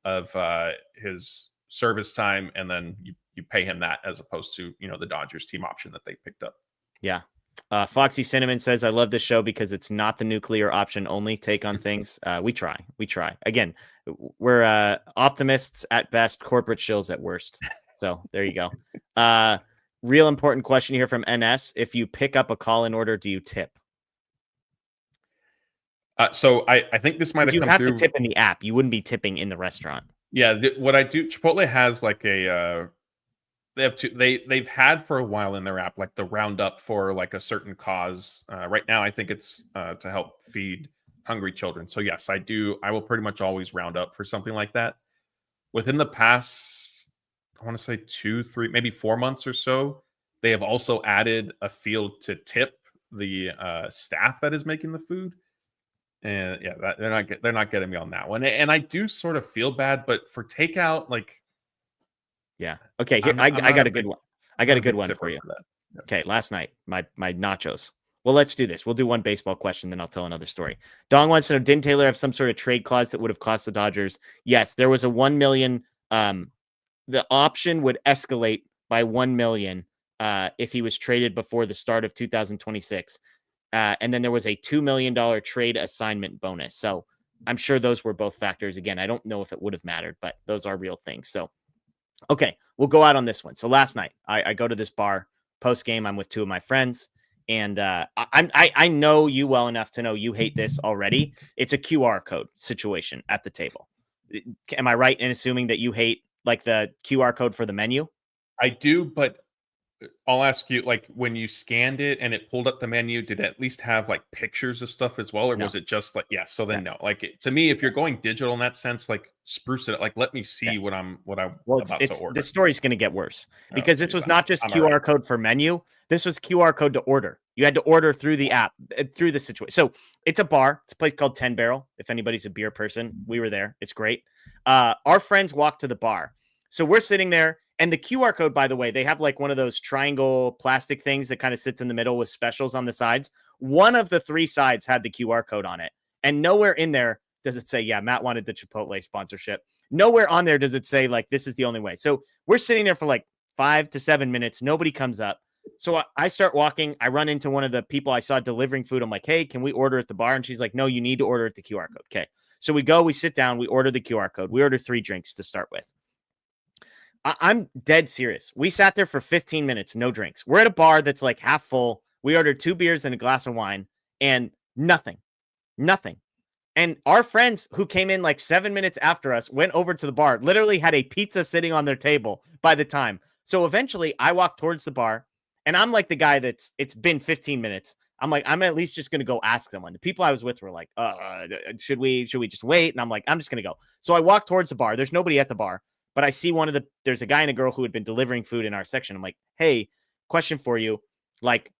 of his service time, and then you pay him that as opposed to the Dodgers team option that they picked up. Yeah. Foxy Cinnamon says, I love this show because it's not the nuclear option only take on things. We try. Again, we're optimists at best, corporate shills at worst. So there you go. Real important question here from NS. If you pick up a call-in order, do you tip? So I think this might have come through. You have to tip in the app. You wouldn't be tipping in the restaurant. Yeah. What I do, Chipotle has like a... They've had for a while in their app like the roundup for like a certain cause. Right now, I think it's to help feed hungry children. So yes, I do. I will pretty much always round up for something like that. Within the past, I want to say 2, 3, maybe 4 months or so, they have also added a field to tip the staff that is making the food. And yeah, they're not getting me on that one. And I do sort of feel bad, but for takeout, like. Yeah. Okay. Here, I got a good one. I got a good one for you. Yeah. Okay. Last night, my nachos. Well, let's do this. We'll do one baseball question, then I'll tell another story. Dong wants to know, didn't Taylor have some sort of trade clause that would have cost the Dodgers? Yes, there was a $1 million. The option would escalate by $1 million if he was traded before the start of 2026. And then there was a $2 million trade assignment bonus. So I'm sure those were both factors. Again, I don't know if it would have mattered, but those are real things. So, okay, we'll go out on this one. So last night, I go to this bar post game. I'm with 2 of my friends, and I know you well enough to know you hate this already. It's a QR code situation at the table. Am I right in assuming that you hate like the QR code for the menu? I do, but I'll ask you, like, when you scanned it and it pulled up the menu, did it at least have like pictures of stuff as well? Or was it just like, yeah, so then no. Like, to me, if you're going digital in that sense, like spruce it, like, let me see what I'm about to order. The story's going to get worse because this was not just QR code for menu. This was QR code to order. You had to order through the app, through the situation. So it's a bar. It's a place called 10 Barrel. If anybody's a beer person, we were there. It's great. Our friends walked to the bar. So we're sitting there. And the QR code, by the way, they have like one of those triangle plastic things that kind of sits in the middle with specials on the sides. one of the 3 sides had the QR code on it. And nowhere in there does it say, yeah, Matt wanted the Chipotle sponsorship. Nowhere on there does it say, like, this is the only way. So we're sitting there for like 5 to 7 minutes. Nobody comes up. So I start walking. I run into one of the people I saw delivering food. I'm like, hey, can we order at the bar? And she's like, no, you need to order at the QR code. Okay. So we go, we sit down, we order the QR code. We order 3 drinks to start with. I'm dead serious. We sat there for 15 minutes, no drinks. We're at a bar that's like half full. We ordered 2 beers and a glass of wine and nothing. And our friends who came in like 7 minutes after us went over to the bar, literally had a pizza sitting on their table by the time. So eventually I walked towards the bar and I'm like the guy it's been 15 minutes. I'm like, I'm at least just going to go ask someone. The people I was with were like, should we just wait? And I'm like, I'm just going to go. So I walk towards the bar. There's nobody at the bar, but I see there's a guy and a girl who had been delivering food in our section. I'm like, hey, question for you. Like,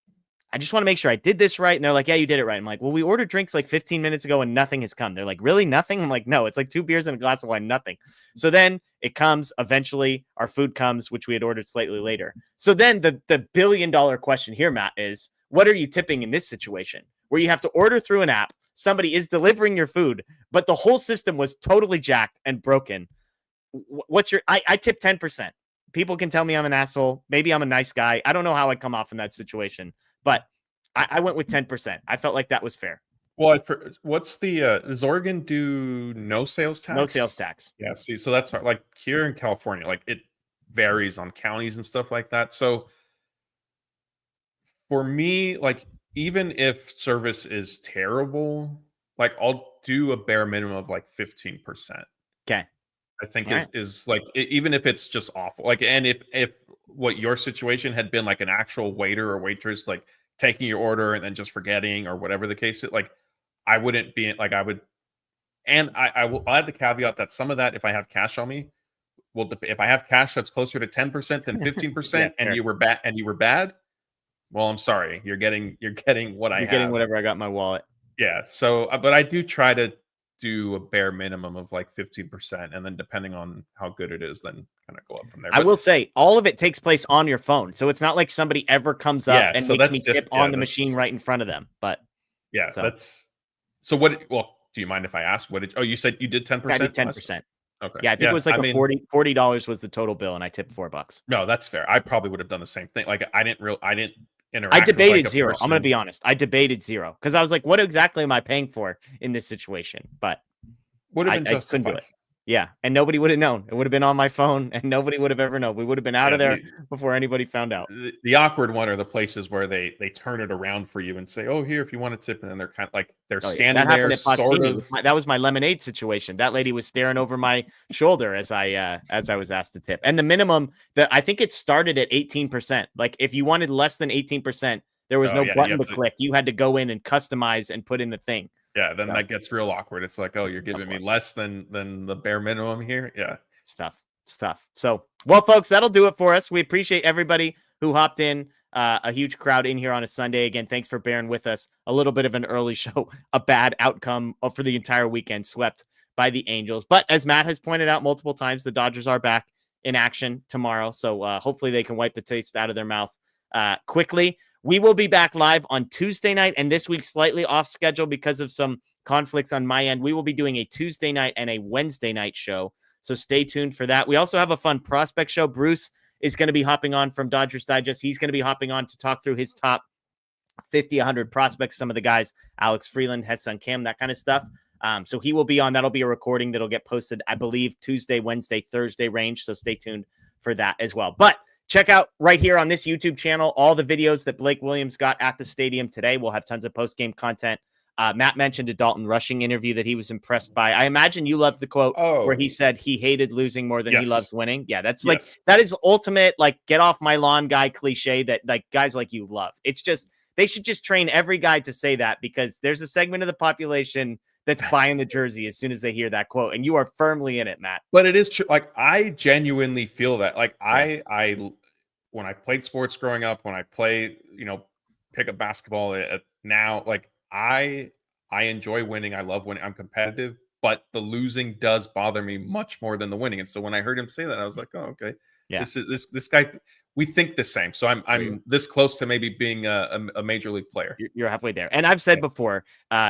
I just want to make sure I did this right. And they're like, yeah, you did it right. I'm like, well, we ordered drinks like 15 minutes ago and nothing has come. They're like, really? Nothing? I'm like, no, it's like 2 beers and a glass of wine, nothing. So then it comes, eventually our food comes, which we had ordered slightly later. So then the $1 billion question here, Matt, is what are you tipping in this situation where you have to order through an app? Somebody is delivering your food, but the whole system was totally jacked and broken. I tip 10%. People can tell me I'm an asshole. Maybe I'm a nice guy. I don't know how I'd come off in that situation. But I went with 10%. I felt like that was fair. Well, what's the does Oregon do no sales tax? No sales tax. Yeah, see, so that's like here in California, like it varies on counties and stuff like that. So for me, like even if service is terrible, like I'll do a bare minimum of like 15%. Okay. I think All right. is like even if it's just awful. Like, and if what your situation had been like an actual waiter or waitress like taking your order and then just forgetting or whatever the case is, like I wouldn't be like I would. And I'll add the caveat that some of that, if I have cash on me, well, if I have cash that's closer to 10% than 15%, Yeah, and fair. you were bad, well, I'm sorry, you're getting what I have. You're getting whatever I got in my wallet. Yeah. So, but I do try to do a bare minimum of like 15%, and then depending on how good it is, then kind of go up from there. I will say all of it takes place on your phone, so it's not like somebody ever comes up and so makes me that's tip on the machine right in front of them. But yeah, so. that's so. What? Well, do you mind if I ask? What did? Oh, you said you did 10%. I did 10%. Okay. Yeah, I think it was like $40 was the total bill, and I tipped $4. No, that's fair. I probably would have done the same thing. Like I didn't interact. I debated with, like, zero. I'm going to be honest. I debated zero because I was like, what exactly am I paying for in this situation? But would have been I couldn't do justified. it. Yeah, and nobody would have known. It would have been on my phone, and nobody would have ever known. We would have been out of there before anybody found out. The awkward one are the places where they turn it around for you and say, "Oh, here, if you want to tip," and then they're kind of like they're standing there, sort of. That was my lemonade situation. That lady was staring over my shoulder as I was asked to tip. And the minimum that I think it started at 18%. Like if you wanted less than 18%, there was no button to click. You had to go in and customize and put in the thing. Yeah, then that gets real awkward. It's like, oh, you're giving me less than the bare minimum here. Yeah. Stuff. So, well, folks, that'll do it for us. We appreciate everybody who hopped in. A huge crowd in here on a Sunday. Again, thanks for bearing with us. A little bit of an early show, a bad outcome for the entire weekend, swept by the Angels. But as Matt has pointed out multiple times, the Dodgers are back in action tomorrow. So hopefully they can wipe the taste out of their mouth quickly. We will be back live on Tuesday night, and this week slightly off schedule because of some conflicts on my end. We will be doing a Tuesday night and a Wednesday night show, so stay tuned for that. We also have a fun prospect show. Bruce is going to be hopping on from Dodgers Digest. He's going to be hopping on to talk through his top 50, 100 prospects, some of the guys, Alex Freeland, Hesson Kim, that kind of stuff. So he will be on. That'll be a recording that'll get posted, I believe, Tuesday, Wednesday, Thursday range, so stay tuned for that as well. But check out right here on this YouTube channel all the videos that Blake Williams got at the stadium today. We'll have tons of post-game content. Matt mentioned a Dalton Rushing interview that he was impressed by. I imagine you loved the quote where he said he hated losing more than he loves winning. Yeah, that's like, that is ultimate, like, get off my lawn guy cliche that like guys like you love. It's just, they should just train every guy to say that because there's a segment of the population that's buying the jersey as soon as they hear that quote. And you are firmly in it, Matt. But it is true. Like, I genuinely feel that. Like, I when I played sports growing up, when I play, pick up basketball now, like, I enjoy winning. I love winning. I'm competitive, but the losing does bother me much more than the winning. And so when I heard him say that, I was like, oh, okay. Yeah. This guy, we think the same. So I'm this close to maybe being a major league player. You're halfway there. And I've said before,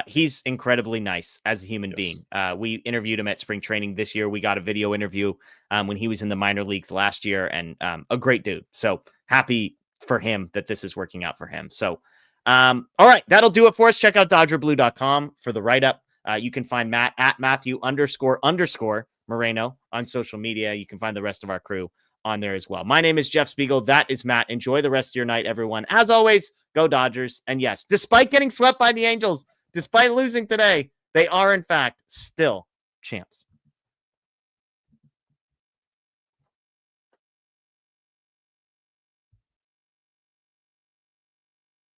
he's incredibly nice as a human being. We interviewed him at spring training this year. We got a video interview when he was in the minor leagues last year, and a great dude. So happy for him that this is working out for him. So, all right, that'll do it for us. Check out DodgerBlue.com for the write-up. You can find Matt at Matthew__Moreno on social media. You can find the rest of our crew on there as well. My name is Jeff Spiegel. That is Matt. Enjoy the rest of your night, everyone. As always, go Dodgers. And yes, despite getting swept by the Angels, despite losing today, they are in fact still champs.